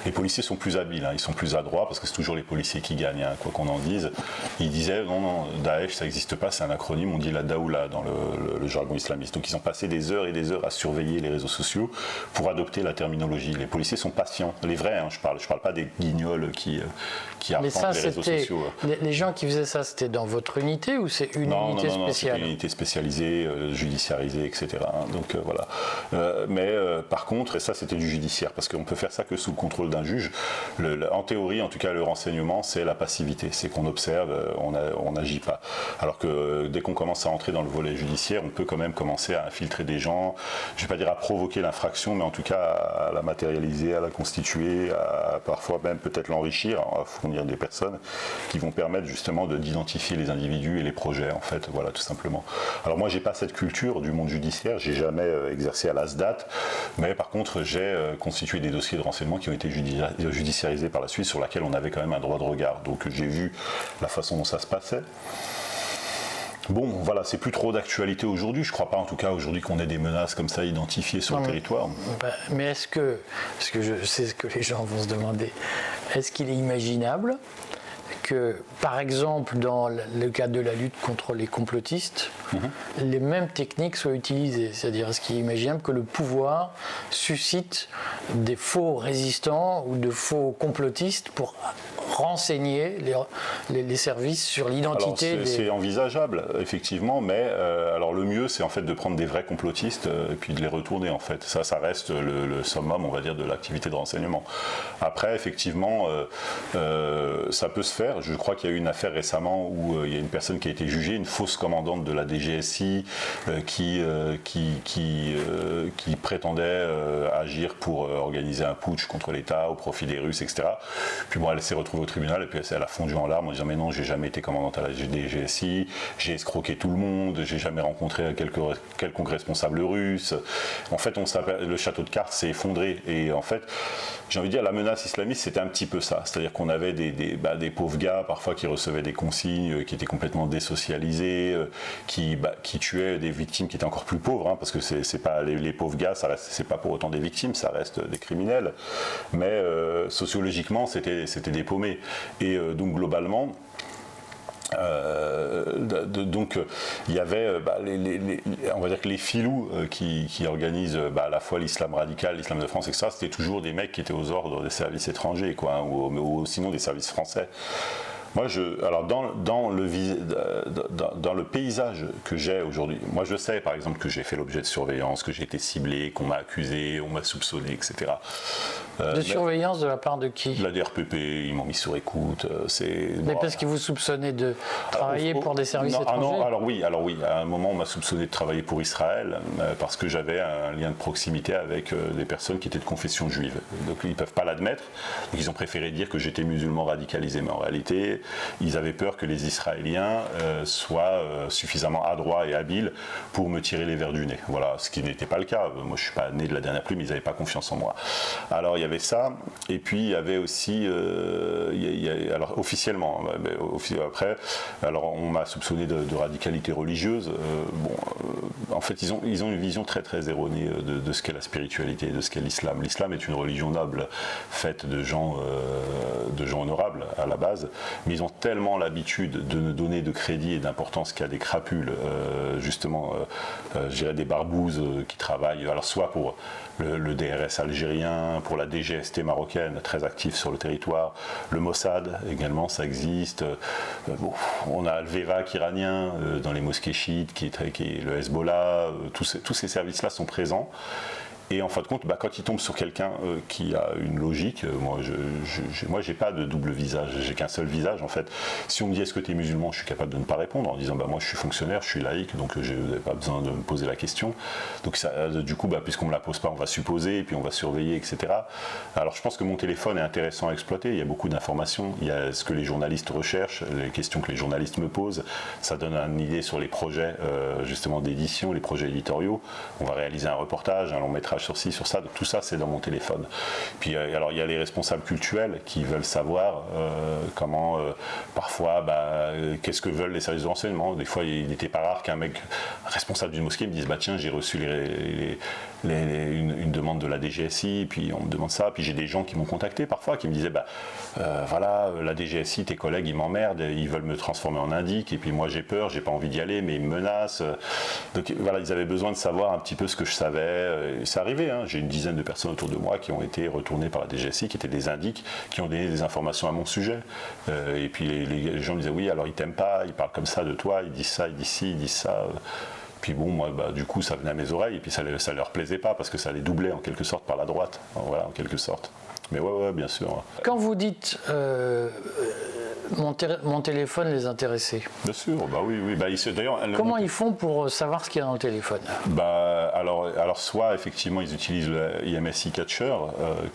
les policiers sont plus habiles, ils sont plus adroits parce que c'est toujours les policiers qui gagnent, quoi qu'on en dise. Ils disaient non, Daesh ça n'existe pas, c'est un acronyme, on dit la Daoula dans le jargon islamiste. Donc ils ont passé des heures et des heures à surveiller les réseaux sociaux pour adopter la terminologie. Les policiers sont patients, les vrais, je parle pas des guignols qui arpentent les réseaux sociaux. Les gens qui faisaient ça, c'était dans votre unité ou c'est une unité spéciale? Non, c'était une unité spécialisée, judiciarisée, etc. Donc voilà. Mais par contre, et ça c'était du judiciaire, parce qu'on peut faire ça que sous le contrôle d'un juge. En théorie, en tout cas, le renseignement, c'est la passivité. C'est qu'on observe, on n'agit pas. Alors que dès qu'on commence à entrer dans le volet judiciaire, on peut quand même commencer à infiltrer des gens, je ne vais pas dire à provoquer l'infraction, mais en tout cas à la matérialiser, à la constituer, à parfois même peut-être l'enrichir, à fournir des personnes qui vont permettre justement d'identifier les individus et les projets, en fait, voilà, tout simplement. Alors moi, j'ai pas cette culture du monde judiciaire, j'ai jamais exercé à l'ASDAT, mais par contre, j'ai constitué des dossiers de renseignements qui ont été judiciarisés par la suite, sur laquelle on avait quand même un droit de regard. Donc j'ai vu la façon dont ça se passait. Bon, voilà, c'est plus trop d'actualité aujourd'hui. Je ne crois pas, en tout cas, aujourd'hui qu'on ait des menaces comme ça identifiées sur le territoire. Mais est-ce que je sais ce que les gens vont se demander, est-ce qu'il est imaginable que, par exemple, dans le cadre de la lutte contre les complotistes, les mêmes techniques soient utilisées? C'est-à-dire, est-ce qu'il est imaginable que le pouvoir suscite des faux résistants ou de faux complotistes pour renseigner les services sur l'identité des... C'est envisageable, effectivement, mais alors le mieux, c'est en fait de prendre des vrais complotistes et puis de les retourner, en fait. Ça reste le summum, on va dire, de l'activité de renseignement. Après, effectivement, ça peut se faire. Je crois qu'il y a eu une affaire récemment où il y a une personne qui a été jugée, une fausse commandante de la DGSI qui prétendait agir pour organiser un putsch contre l'État au profit des Russes, etc. Puis bon, elle s'est retrouvée au tribunal et puis elle a fondu en larmes en disant mais non, j'ai jamais été commandante à la DGSI, j'ai escroqué tout le monde, j'ai jamais rencontré quelconque responsable russe. En fait, le château de cartes s'est effondré et en fait, j'ai envie de dire, la menace islamiste, c'était un petit peu ça. C'est-à-dire qu'on avait des pauvres gars parfois qui recevaient des consignes, qui étaient complètement désocialisés, qui tuaient des victimes qui étaient encore plus pauvres, parce que c'est pas les pauvres gars, c'est pas pour autant des victimes, ça reste des criminels. Mais sociologiquement, c'était des paumés. Et donc globalement, donc il y avait on va dire que les filous qui organisent à la fois l'islam radical, l'islam de France, etc., c'était toujours des mecs qui étaient aux ordres des services étrangers, ou sinon des services français. Moi, alors dans le paysage que j'ai aujourd'hui, moi je sais par exemple que j'ai fait l'objet de surveillance, que j'ai été ciblé, qu'on m'a accusé, on m'a soupçonné, etc. Surveillance de la part de qui? De la DRPP, ils m'ont mis sur écoute. Mais parce qu'ils vous soupçonnaient de travailler pour des services étrangers? Alors oui, à un moment on m'a soupçonné de travailler pour Israël parce que j'avais un lien de proximité avec des personnes qui étaient de confession juive. Donc ils ne peuvent pas l'admettre, donc ils ont préféré dire que j'étais musulman radicalisé, mais en réalité ils avaient peur que les Israéliens soient suffisamment adroits et habiles pour me tirer les vers du nez. Voilà, ce qui n'était pas le cas. Moi, je suis pas né de la dernière pluie, mais ils n'avaient pas confiance en moi. Alors, il y avait ça, et puis il y avait aussi, alors officiellement, après, alors on m'a soupçonné de radicalité religieuse. En fait, ils ont une vision très très erronée de ce qu'est la spiritualité, de ce qu'est l'islam. L'islam est une religion noble, faite de gens honorables à la base, mais ils ont tellement l'habitude de ne donner de crédit et d'importance qu'à des crapules, justement, je dirais des barbouzes qui travaillent, alors soit pour le DRS algérien, pour la DGST marocaine, très active sur le territoire, le Mossad également, ça existe. On a le VEVAC iranien dans les mosquées chiites, qui est le Hezbollah, tous ces services-là sont présents. Et en fin de compte, quand il tombe sur quelqu'un qui a une logique, moi j'ai pas de double visage, j'ai qu'un seul visage en fait. Si on me dit est-ce que tu es musulman, je suis capable de ne pas répondre en disant moi je suis fonctionnaire, je suis laïque, donc je n'avez pas besoin de me poser la question. Donc ça, du coup, puisqu'on me la pose pas, on va supposer, et puis on va surveiller, etc. Alors je pense que mon téléphone est intéressant à exploiter, il y a beaucoup d'informations, il y a ce que les journalistes recherchent, les questions que les journalistes me posent, ça donne une idée sur les projets justement d'édition, les projets éditoriaux. On va réaliser un reportage, un long métrage sur ci, sur ça, donc tout ça c'est dans mon téléphone. Puis alors il y a les responsables cultuels qui veulent savoir comment parfois qu'est-ce que veulent les services de renseignement. Des fois il n'était pas rare qu'un mec responsable d'une mosquée me dise tiens, j'ai reçu une demande de la DGSI, puis on me demande ça, puis j'ai des gens qui m'ont contacté parfois qui me disaient voilà, la DGSI, tes collègues ils m'emmerdent, ils veulent me transformer en indique, et puis moi j'ai peur, j'ai pas envie d'y aller, mais ils me menacent. Donc voilà, ils avaient besoin de savoir un petit peu ce que je savais, et c'est arrivé, j'ai une dizaine de personnes autour de moi qui ont été retournées par la DGSI, qui étaient des indiques, qui ont donné des informations à mon sujet, et puis les gens me disaient oui, alors ils t'aiment pas, ils parlent comme ça de toi, ils disent ça, ils disent ci, ils disent ça. Puis bon, moi, du coup, ça venait à mes oreilles, et puis ça leur plaisait pas, parce que ça les doublait en quelque sorte par la droite, voilà, en quelque sorte. Mais ouais, bien sûr. Quand vous dites mon téléphone les intéressait. Bien sûr, oui. D'ailleurs, comment ils font pour savoir ce qu'il y a dans le téléphone? Alors soit effectivement ils utilisent le IMSI Catcher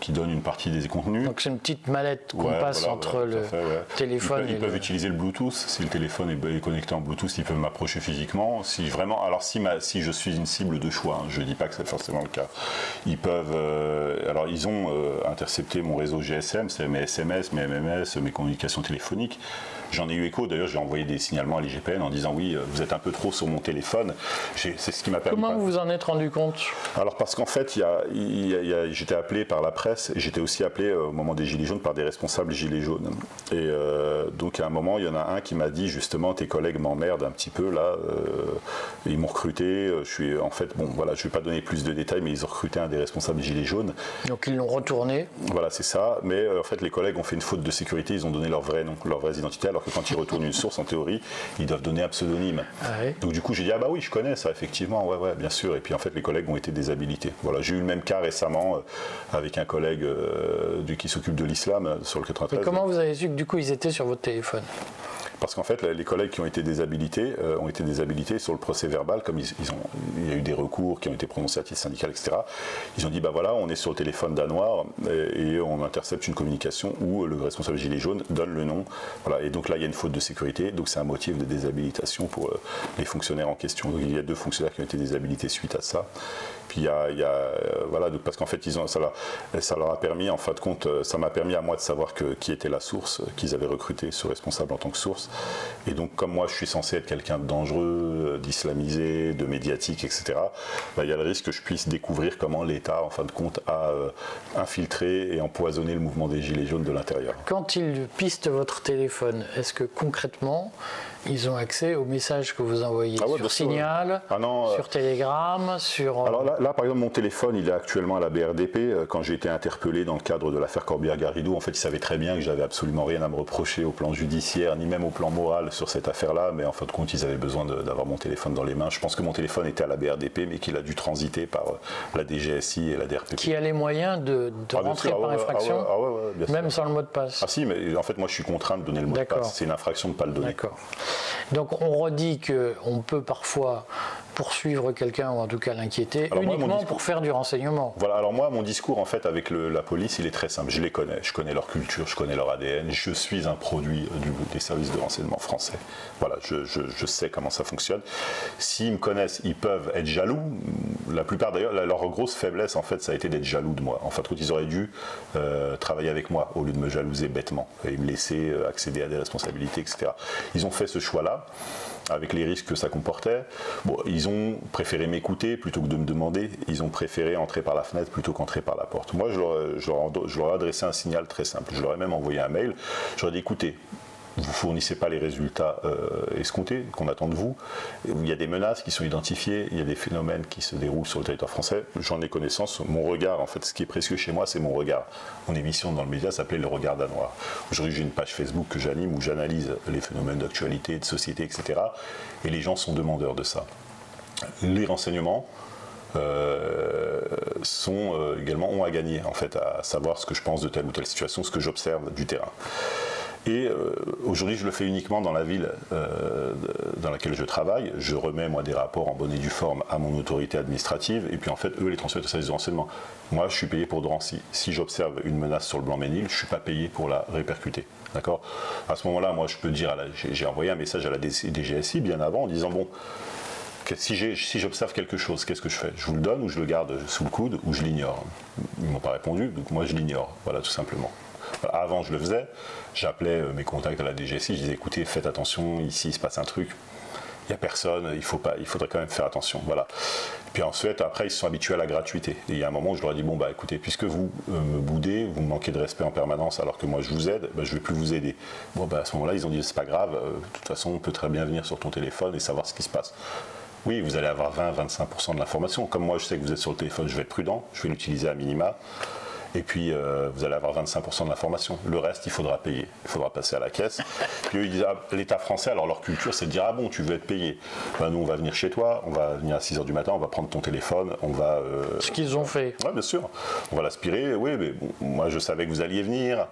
qui donne une partie des contenus. Donc c'est une petite mallette qu'on passe entre le téléphone ils peuvent utiliser le Bluetooth. Si le téléphone est connecté en Bluetooth, ils peuvent m'approcher physiquement. Si vraiment, alors si je suis une cible de choix, je dis pas que c'est forcément le cas. Ils peuvent, alors ils ont intercepté mon réseau GSM, c'est mes SMS, mes MMS, mes communications téléphoniques. J'en ai eu écho, d'ailleurs j'ai envoyé des signalements à l'IGPN en disant oui, vous êtes un peu trop sur mon téléphone. C'est ce qui m'a permis. Comment vous vous en êtes rendu compte? Alors parce qu'en fait, j'étais appelé par la presse et j'étais aussi appelé au moment des Gilets jaunes par des responsables Gilets jaunes. Et donc à un moment, il y en a un qui m'a dit justement tes collègues m'emmerdent un petit peu là, ils m'ont recruté, je ne vais pas donner plus de détails, mais ils ont recruté un des responsables Gilets jaunes. Donc ils l'ont retourné. Voilà, c'est ça, mais en fait les collègues ont fait une faute de sécurité, ils ont donné leur vrai nom, leur vraie identité, alors que quand ils retournent une source, en théorie, ils doivent donner un pseudonyme. Oui. Donc du coup j'ai dit oui, je connais ça effectivement, ouais, bien sûr, et puis en fait les collègues ont été déshabilités. Voilà, j'ai eu le même cas récemment avec un collègue qui s'occupe de l'islam sur le 93. Et comment vous avez su que du coup ils étaient sur votre téléphone? Parce qu'en fait, les collègues qui ont été déshabilités sur le procès verbal, comme il y a eu des recours qui ont été prononcés à titre syndical, etc. Ils ont dit, on est sur le téléphone d'Anouar et on intercepte une communication où le responsable Gilet jaune donne le nom. Voilà, et donc là, il y a une faute de sécurité, donc c'est un motif de déshabilitation pour les fonctionnaires en question. Donc il y a 2 fonctionnaires qui ont été déshabilités suite à ça. Puis parce qu'en fait, ça leur a permis, en fin de compte, ça m'a permis à moi de savoir qui était la source, qu'ils avaient recruté ce responsable en tant que source. Et donc, comme moi, je suis censé être quelqu'un de dangereux, d'islamisé, de médiatique, etc., il y a le risque que je puisse découvrir comment l'État, en fin de compte, a infiltré et empoisonné le mouvement des Gilets jaunes de l'intérieur. Quand ils pistent votre téléphone, est-ce que concrètement, ils ont accès aux messages que vous envoyez sur Signal, sur Telegram, sur... Alors là, par exemple, mon téléphone, il est actuellement à la BRDP. Quand j'ai été interpellé dans le cadre de l'affaire Corbière-Garrido, en fait, ils savaient très bien que j'avais absolument rien à me reprocher au plan judiciaire, ni même au plan moral sur cette affaire-là, mais en fin de compte, ils avaient besoin d'avoir mon téléphone dans les mains. Je pense que mon téléphone était à la BRDP, mais qu'il a dû transiter par la DGSI et la DRPP. Qui a les moyens de rentrer par infraction, même sans le mot de passe? Ah si, mais en fait, moi, je suis contraint de donner le mot de passe. C'est une infraction de ne pas le donner. D'accord. Donc on redit qu'on peut parfois poursuivre quelqu'un ou en tout cas l'inquiéter uniquement pour faire du renseignement. Voilà, alors moi mon discours en fait avec la police il est très simple, je les connais, je connais leur culture, je connais leur ADN, je suis un produit des services de renseignement français. Voilà, je sais comment ça fonctionne. S'ils me connaissent, ils peuvent être jaloux. La plupart d'ailleurs, leur grosse faiblesse en fait ça a été d'être jaloux de moi. En fait, ils auraient dû travailler avec moi au lieu de me jalouser bêtement et me laisser accéder à des responsabilités, etc. Ils ont fait ce choix-là, avec les risques que ça comportait. Ils ont préféré m'écouter plutôt que de me demander. Ils ont préféré entrer par la fenêtre plutôt qu'entrer par la porte. Moi, je leur ai adressé un signal très simple. Je leur ai même envoyé un mail. Je leur ai dit, écoutez, vous ne fournissez pas les résultats escomptés qu'on attend de vous. Il y a des menaces qui sont identifiées, il y a des phénomènes qui se déroulent sur le territoire français. J'en ai connaissance. Mon regard, en fait, ce qui est précieux chez moi, c'est mon regard. Mon émission dans le média s'appelait Le Regard d'Anouar. Aujourd'hui, j'ai une page Facebook que j'anime où j'analyse les phénomènes d'actualité, de société, etc. Et les gens sont demandeurs de ça. Les renseignements également ont à gagner en fait à savoir ce que je pense de telle ou telle situation, ce que j'observe du terrain. Et aujourd'hui, je le fais uniquement dans la ville dans laquelle je travaille. Je remets, moi, des rapports en bonne et due forme à mon autorité administrative. Et puis, en fait, eux les transmettent au service de renseignement. Moi, je suis payé pour Drancy. Si j'observe une menace sur le Blanc-Ménil, je ne suis pas payé pour la répercuter. D'accord ? À ce moment-là, moi, je peux dire, j'ai envoyé un message à la DGSI bien avant en disant, bon, si j'observe quelque chose, qu'est-ce que je fais ? Je vous le donne ou je le garde sous le coude ou je l'ignore ? Ils ne m'ont pas répondu, donc moi, je l'ignore. Voilà, tout simplement. Avant, je le faisais, j'appelais mes contacts à la DGSI, je disais écoutez, faites attention, ici il se passe un truc, il n'y a personne, il faudrait quand même faire attention. Voilà. Puis ensuite, après, ils se sont habitués à la gratuité. Et il y a un moment où je leur ai dit bon, bah écoutez, puisque vous me boudez, vous me manquez de respect en permanence alors que moi je vous aide, bah, je ne vais plus vous aider. Bon, bah à ce moment-là, ils ont dit c'est pas grave, de toute façon, on peut très bien venir sur ton téléphone et savoir ce qui se passe. Oui, vous allez avoir 20-25% de l'information. Comme moi, je sais que vous êtes sur le téléphone, je vais être prudent, je vais l'utiliser à minima. Et puis, vous allez avoir 25% de l'information. Le reste, il faudra payer. Il faudra passer à la caisse. Puis eux, ils disent, l'État français, alors leur culture, c'est de dire, ah bon, tu veux être payé. Ben, nous, on va venir chez toi, on va venir à 6h du matin, on va prendre ton téléphone, on va... Ce qu'ils ont fait. Oui, bien sûr. On va l'aspirer. Oui, mais bon, moi, je savais que vous alliez venir.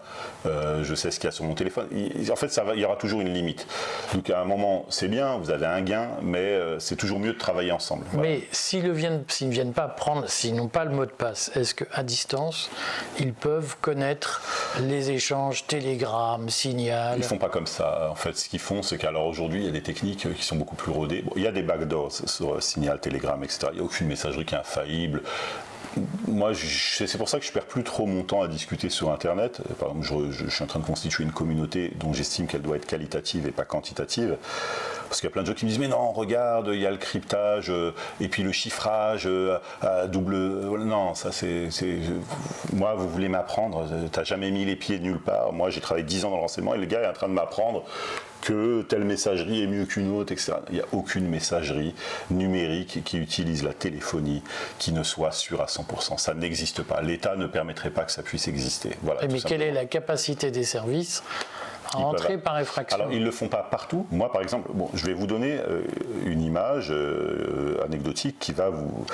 Je sais ce qu'il y a sur mon téléphone. En fait, il y aura toujours une limite. Donc, à un moment, c'est bien, vous avez un gain, mais c'est toujours mieux de travailler ensemble. Voilà. Mais s'ils ne viennent pas prendre, s'ils n'ont pas le mot de passe, est-ce qu'à distance, ils peuvent connaître les échanges Telegram, Signal? Ils ne font pas comme ça. En fait, ce qu'ils font, c'est qu'alors aujourd'hui, il y a des techniques qui sont beaucoup plus rodées. Bon, il y a des backdoors sur Signal, Telegram, etc. Il n'y a aucune messagerie qui est infaillible. Moi, c'est pour ça que je perds plus trop mon temps à discuter sur Internet. Par exemple, je suis en train de constituer une communauté dont j'estime qu'elle doit être qualitative et pas quantitative. Parce qu'il y a plein de gens qui me disent mais non, regarde, il y a le cryptage et puis le chiffrage à double. Non, ça c'est. Moi, vous voulez m'apprendre, t'as jamais mis les pieds nulle part. Moi, j'ai travaillé 10 ans dans le renseignement et le gars est en train de m'apprendre que telle messagerie est mieux qu'une autre, etc. Il n'y a aucune messagerie numérique qui utilise la téléphonie qui ne soit sûre à 100%. Ça n'existe pas. L'État ne permettrait pas que ça puisse exister. Voilà, mais quelle est la capacité des services à entrer par effraction? Alors, ils ne le font pas partout. Moi, par exemple, bon, je vais vous donner une image anecdotique qui va vous...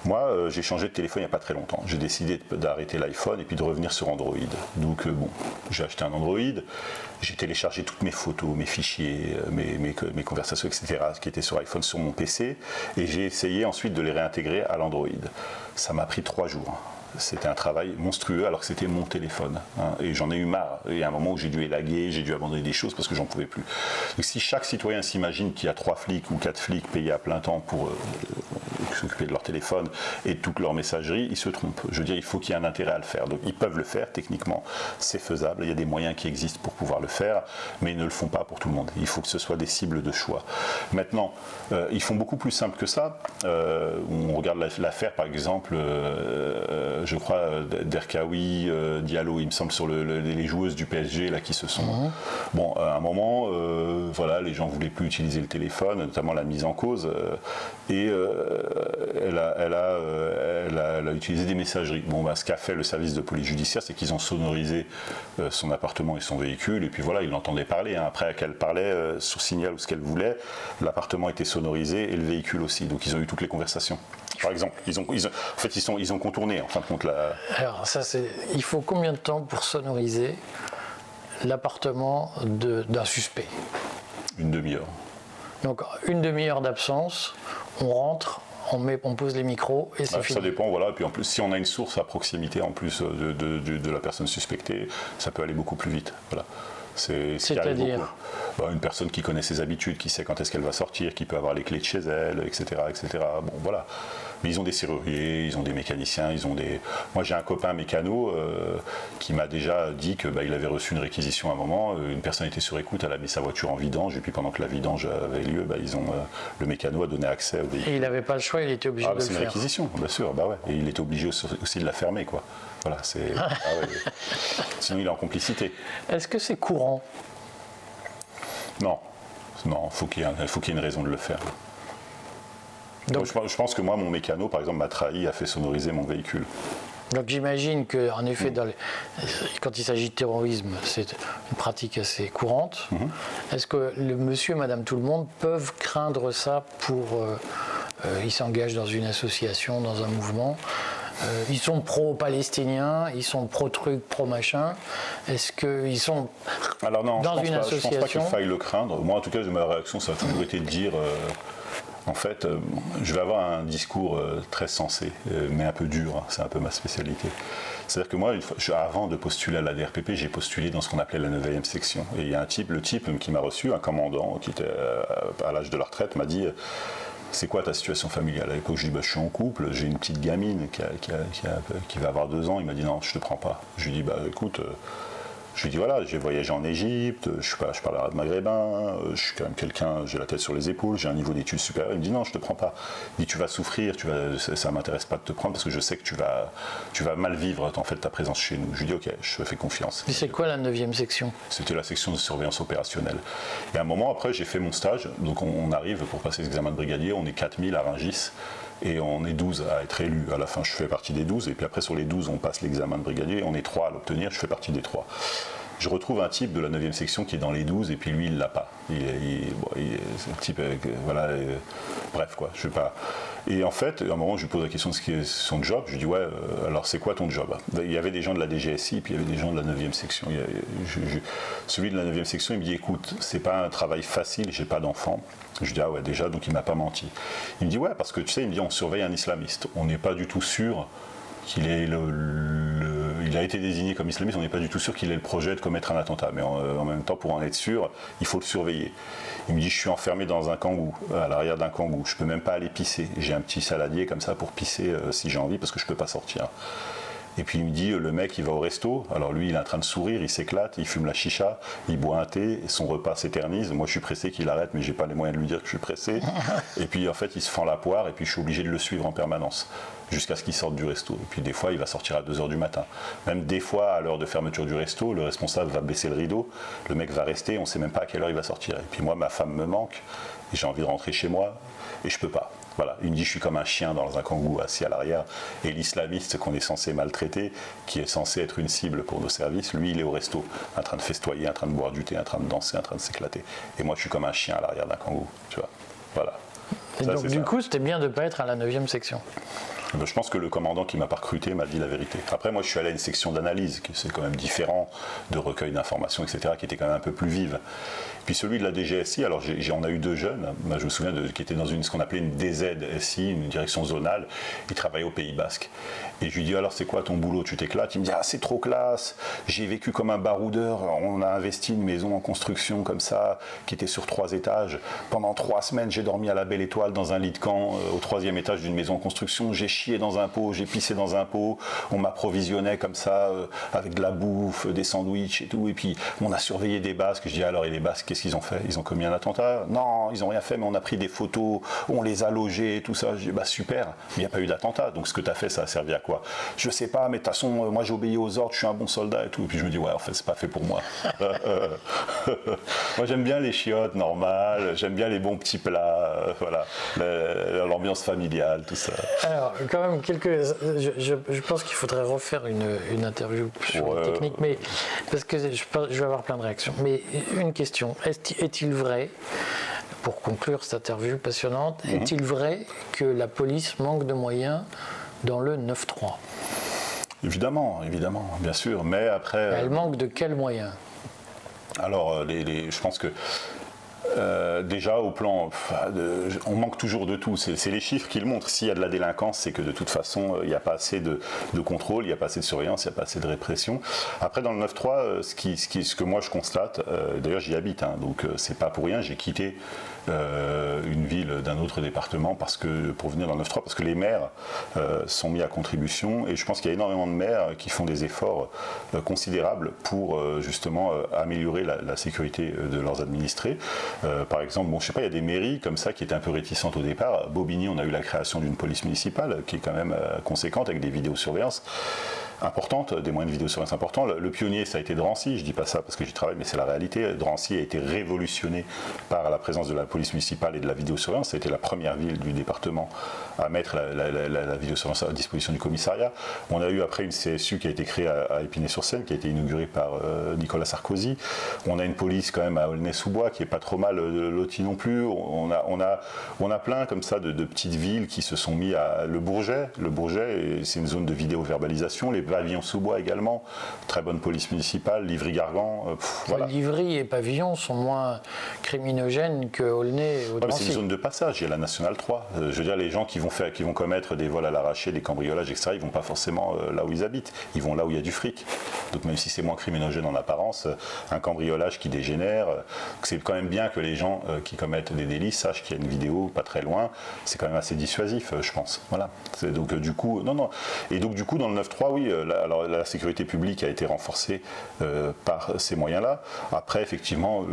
Moi, j'ai changé de téléphone il n'y a pas très longtemps. J'ai décidé d'arrêter l'iPhone et puis de revenir sur Android. Donc, bon, j'ai acheté un Android. J'ai téléchargé toutes mes photos, mes fichiers, mes conversations, etc., qui étaient sur iPhone sur mon PC. Et j'ai essayé ensuite de les réintégrer à l'Android. Ça m'a pris 3 jours. C'était un travail monstrueux alors que c'était mon téléphone. Hein, et j'en ai eu marre. Il y a un moment où j'ai dû élaguer, j'ai dû abandonner des choses parce que j'en pouvais plus. Donc si chaque citoyen s'imagine qu'il y a 3 flics ou 4 flics payés à plein temps pour s'occuper de leur téléphone et de toute leur messagerie, ils se trompent. Je veux dire, il faut qu'il y ait un intérêt à le faire. Donc ils peuvent le faire, techniquement, c'est faisable. Il y a des moyens qui existent pour pouvoir le faire, mais ils ne le font pas pour tout le monde. Il faut que ce soit des cibles de choix. Maintenant, ils font beaucoup plus simple que ça. On regarde l'affaire, par exemple... je crois, d'Erkaoui, Diallo, il me semble, sur les joueuses du PSG là, qui se sont... Bon, à un moment, voilà, les gens ne voulaient plus utiliser le téléphone, notamment la mise en cause, et elle a utilisé des messageries. Bon, bah, ce qu'a fait le service de police judiciaire, c'est qu'ils ont sonorisé son appartement et son véhicule, et puis voilà, ils l'entendaient parler. Hein. Après qu'elle parlait sur Signal ou ce qu'elle voulait, l'appartement était sonorisé et le véhicule aussi. Donc ils ont eu toutes les conversations. Par exemple, ils ont contourné en fin de compte la... Alors ça, il faut combien de temps pour sonoriser l'appartement d'un suspect? Une demi-heure. Donc une demi-heure d'absence, on rentre, on pose les micros et c'est fini. Ça dépend, voilà. Et puis en plus, si on a une source à proximité en plus de la personne suspectée, ça peut aller beaucoup plus vite. Voilà. C'est-à-dire une personne qui connaît ses habitudes, qui sait quand est-ce qu'elle va sortir, qui peut avoir les clés de chez elle, etc., etc. Bon, voilà. Mais ils ont des serruriers, ils ont des mécaniciens, ils ont des... Moi, j'ai un copain mécano qui m'a déjà dit que il avait reçu une réquisition à un moment. Une personne était sur écoute, elle a mis sa voiture en vidange, et puis pendant que la vidange avait lieu, le mécano a donné accès au véhicule. Et il n'avait pas le choix, il était obligé de le faire. C'est une réquisition, bien sûr. Bah ouais. Et il était obligé aussi de la fermer, quoi. Voilà, c'est... Sinon, il est en complicité. Est-ce que c'est courant? Non, faut qu'il y ait une raison de le faire. Donc, je pense que moi, mon mécano, par exemple, m'a trahi, a fait sonoriser mon véhicule. Donc j'imagine qu'en effet, quand il s'agit de terrorisme, c'est une pratique assez courante. Est-ce que le monsieur et madame tout le monde peuvent craindre ça pour ils s'engagent dans une association, dans un mouvement. Ils sont pro-palestiniens, ils sont pro-truc, pro-machin. Est-ce qu'ils sont Alors non, dans une association? Je pense pas qu'il faille le craindre. Moi, en tout cas, ma réaction, ça a toujours été de dire... En fait, je vais avoir un discours très sensé, mais un peu dur, hein, c'est un peu ma spécialité. C'est-à-dire que moi, avant de postuler à la DRPP, j'ai postulé dans ce qu'on appelait la 9e section. Et il y a le type qui m'a reçu, un commandant qui était à l'âge de la retraite, m'a dit « C'est quoi ta situation familiale ?» À l'époque, je dis « Je suis en couple, j'ai une petite gamine qui va avoir 2 ans. » Il m'a dit « Non, je te prends pas. » Je lui dis « Écoute... » Je lui dis voilà, j'ai voyagé en Égypte, je parle arabe maghrébin, je suis quand même quelqu'un, j'ai la tête sur les épaules, j'ai un niveau d'études supérieur. Il me dit non, je te prends pas. Il dit tu vas souffrir, ça m'intéresse pas de te prendre parce que je sais que tu vas mal vivre en fait ta présence chez nous. Je lui dis ok, je te fais confiance. Et c'est quoi la 9e section? C'était la section de surveillance opérationnelle. Et à un moment après, j'ai fait mon stage, donc on arrive pour passer l'examen de brigadier, on est 4000 à Rungis. Et on est 12 à être élus. À la fin, je fais partie des 12. Et puis après, sur les 12, on passe l'examen de brigadier. On est 3 à l'obtenir. Je fais partie des 3. Je retrouve un type de la 9e section qui est dans les 12. Et puis lui, il ne l'a pas. C'est un type avec... Voilà. Bref, quoi. Je vais pas... Et en fait, à un moment, je lui pose la question de ce qui est son job. Je lui dis, ouais, alors c'est quoi ton job? Il y avait des gens de la DGSI, et puis il y avait des gens de la 9e section. Celui de la 9e section, il me dit, écoute, c'est pas un travail facile, j'ai pas d'enfant. Je lui dis, ah ouais, déjà, donc il m'a pas menti. Il me dit, ouais, parce que tu sais, il me dit, on surveille un islamiste. On n'est pas du tout sûr qu'il ait il a été désigné comme islamiste, on n'est pas du tout sûr qu'il ait le projet de commettre un attentat. Mais en même temps, pour en être sûr, il faut le surveiller. Il me dit, je suis enfermé dans un kangou, à l'arrière d'un kangou. Je peux même pas aller pisser. J'ai un petit saladier comme ça pour pisser si j'ai envie, parce que je peux pas sortir. Et puis il me dit, le mec il va au resto, alors lui il est en train de sourire, il s'éclate, il fume la chicha, il boit un thé, son repas s'éternise, moi je suis pressé qu'il arrête mais j'ai pas les moyens de lui dire que je suis pressé. Et puis en fait il se fend la poire et puis je suis obligé de le suivre en permanence jusqu'à ce qu'il sorte du resto. Et puis des fois il va sortir à 2h du matin. Même des fois à l'heure de fermeture du resto, le responsable va baisser le rideau, le mec va rester, on sait même pas à quelle heure il va sortir. Et puis moi ma femme me manque et j'ai envie de rentrer chez moi et je peux pas. Voilà, il me dit je suis comme un chien dans un kangou assis à l'arrière et l'islamiste qu'on est censé maltraiter, qui est censé être une cible pour nos services, lui il est au resto, en train de festoyer, en train de boire du thé, en train de danser, en train de s'éclater. Et moi je suis comme un chien à l'arrière d'un kangou, tu vois. Voilà. Et ça, donc du coup c'était bien de ne pas être à la 9e section. Je pense que le commandant qui m'a pas recruté m'a dit la vérité. Après, moi, je suis allé à une section d'analyse, qui c'est quand même différent, de recueil d'informations, etc., qui était quand même un peu plus vive. Puis celui de la DGSI, alors on a eu 2 jeunes, moi, je me souviens, qui étaient dans ce qu'on appelait une DZSI, une direction zonale, ils travaillaient au Pays Basque. Et je lui dis, alors c'est quoi ton boulot, tu t'éclates? Il me dit, ah c'est trop classe, j'ai vécu comme un baroudeur, on a investi une maison en construction comme ça, qui était sur 3 étages. Pendant 3 semaines, j'ai dormi à la Belle Étoile dans un lit de camp, au 3e étage d'une maison en construction, j'ai chié dans un pot, j'ai pissé dans un pot, on m'approvisionnait comme ça, avec de la bouffe, des sandwichs et tout, et puis on a surveillé des Basques. Je dis, alors et les Basques, qu'est-ce qu'ils ont fait? Ils ont commis un attentat? Non, ils n'ont rien fait, mais on a pris des photos, on les a logés, tout ça. Je dis, bah super, il n'y a pas eu d'attentat, donc ce que tu as fait, ça a servi à quoi? Je sais pas, mais de toute façon, moi j'ai obéi aux ordres, je suis un bon soldat et tout. Et puis je me dis, ouais, en fait, c'est pas fait pour moi. Moi j'aime bien les chiottes normales, j'aime bien les bons petits plats, voilà, l'ambiance familiale, tout ça. Alors, quand même, je pense qu'il faudrait refaire une interview sur la technique, mais, parce que je vais avoir plein de réactions. Mais une question, est-il vrai, pour conclure cette interview passionnante, est-il vrai que la police manque de moyens dans le 9-3? Évidemment, bien sûr, mais après... Elle manque de quels moyens? Alors, je pense que déjà au plan, on manque toujours de tout, c'est les chiffres qui le montrent. S'il y a de la délinquance, c'est que de toute façon il n'y a pas assez de contrôle, il n'y a pas assez de surveillance, il n'y a pas assez de répression. Après dans le 9-3, ce que moi je constate, d'ailleurs j'y habite, hein, donc c'est pas pour rien, j'ai quitté une ville d'un autre département pour venir dans le 9-3, parce que les maires sont mis à contribution, et je pense qu'il y a énormément de maires qui font des efforts considérables pour justement améliorer la sécurité de leurs administrés. Par exemple, je sais pas, il y a des mairies comme ça qui étaient un peu réticentes au départ. À Bobigny, on a eu la création d'une police municipale qui est quand même conséquente avec des vidéosurveillances. importantes, des moyens de vidéosurveillance importants. Le pionnier, ça a été Drancy, je ne dis pas ça parce que j'y travaille, mais c'est la réalité. Drancy a été révolutionné par la présence de la police municipale et de la vidéosurveillance. Ça a été la première ville du département à mettre la vidéosurveillance à disposition du commissariat. On a eu après une CSU qui a été créée à Épinay-sur-Seine, qui a été inaugurée par Nicolas Sarkozy. On a une police quand même à Aulnay-sous-Bois qui n'est pas trop mal lotie non plus. On a plein comme ça de petites villes qui se sont mis à Le Bourget, c'est une zone de vidéo-verbalisation. Les Pavillons-sous-Bois également, très bonne police municipale. Livry-Gargan, voilà. Livry et Pavillon sont moins criminogènes que Aulnay ou Drancy. C'est une zone de passage, il y a la Nationale 3. Je veux dire, les gens qui vont commettre des vols à l'arraché, des cambriolages, etc., ils ne vont pas forcément là où ils habitent, ils vont là où il y a du fric. Donc même si c'est moins criminogène en apparence, un cambriolage qui dégénère, c'est quand même bien que les gens qui commettent des délits sachent qu'il y a une vidéo pas très loin, c'est quand même assez dissuasif, je pense. Voilà. Donc du coup, Et donc du coup, dans le 9-3, oui, la sécurité publique a été renforcée par ces moyens-là. Après, effectivement,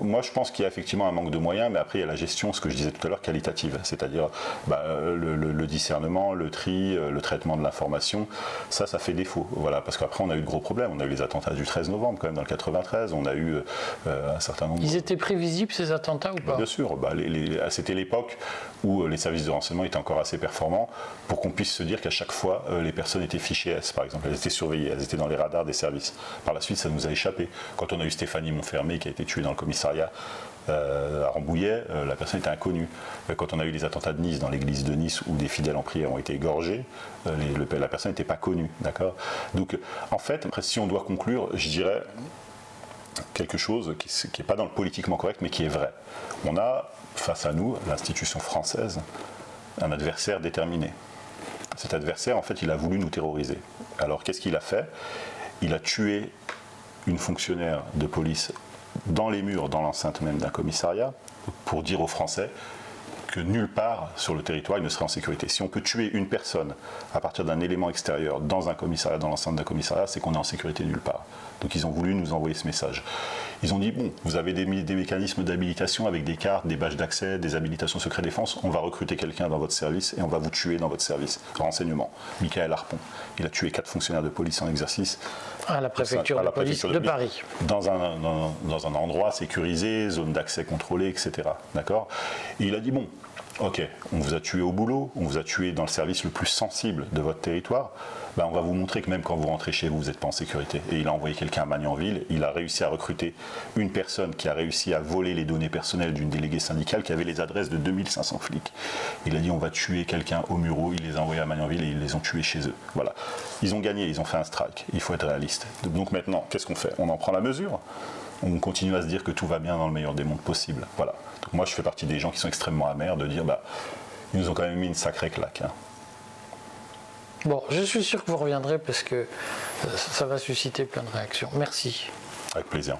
moi je pense qu'il y a effectivement un manque de moyens, mais après il y a la gestion, ce que je disais tout à l'heure, qualitative, c'est-à-dire le discernement, le tri, le traitement de l'information, ça fait défaut. Voilà, parce qu'après on a eu de gros problèmes. On a eu les attentats du 13 novembre quand même dans le 93, on a eu un certain nombre... Ils étaient prévisibles ces attentats ou pas? Bien sûr, c'était l'époque où les services de renseignement étaient encore assez performants pour qu'on puisse se dire qu'à chaque fois les personnes étaient fichées S par exemple, elles étaient surveillées, elles étaient dans les radars des services. Par la suite ça nous a échappé. Quand on a eu Stéphanie Montfermé qui a été tuée dans le commissariat à Rambouillet, la personne était inconnue. Quand on a eu les attentats de Nice, dans l'église de Nice, où des fidèles en prière ont été égorgés, la personne n'était pas connue, d'accord. Donc, en fait, après, si on doit conclure, je dirais quelque chose qui n'est pas dans le politiquement correct, mais qui est vrai. On a, face à nous, l'institution française, un adversaire déterminé. Cet adversaire, en fait, il a voulu nous terroriser. Alors, qu'est-ce qu'il a fait? Il a tué une fonctionnaire de police dans les murs, dans l'enceinte même d'un commissariat, pour dire aux Français que nulle part sur le territoire il ne serait en sécurité. Si on peut tuer une personne à partir d'un élément extérieur dans un commissariat, dans l'enceinte d'un commissariat, c'est qu'on est en sécurité nulle part. Donc ils ont voulu nous envoyer ce message. Ils ont dit, bon, vous avez des mécanismes d'habilitation avec des cartes, des badges d'accès, des habilitations secret défense, on va recruter quelqu'un dans votre service et on va vous tuer dans votre service. Renseignement. Michael Harpon, il a tué 4 fonctionnaires de police en exercice. À la préfecture de police de Paris. Dans un endroit sécurisé, zone d'accès contrôlée, etc. D'accord ? Et il a dit, bon, ok, on vous a tué au boulot, on vous a tué dans le service le plus sensible de votre territoire, on va vous montrer que même quand vous rentrez chez vous, vous n'êtes pas en sécurité. Et il a envoyé quelqu'un à Magnanville, il a réussi à recruter une personne qui a réussi à voler les données personnelles d'une déléguée syndicale qui avait les adresses de 2500 flics. Il a dit on va tuer quelqu'un au Mureau, il les a envoyés à Magnanville et ils les ont tués chez eux. Voilà. Ils ont gagné, ils ont fait un strike, il faut être réaliste. Donc maintenant, qu'est-ce qu'on fait? On en prend la mesure? On continue à se dire que tout va bien dans le meilleur des mondes possible. Voilà. Donc moi je fais partie des gens qui sont extrêmement amers de dire ils nous ont quand même mis une sacrée claque. Bon, je suis sûr que vous reviendrez parce que ça va susciter plein de réactions. Merci. Avec plaisir.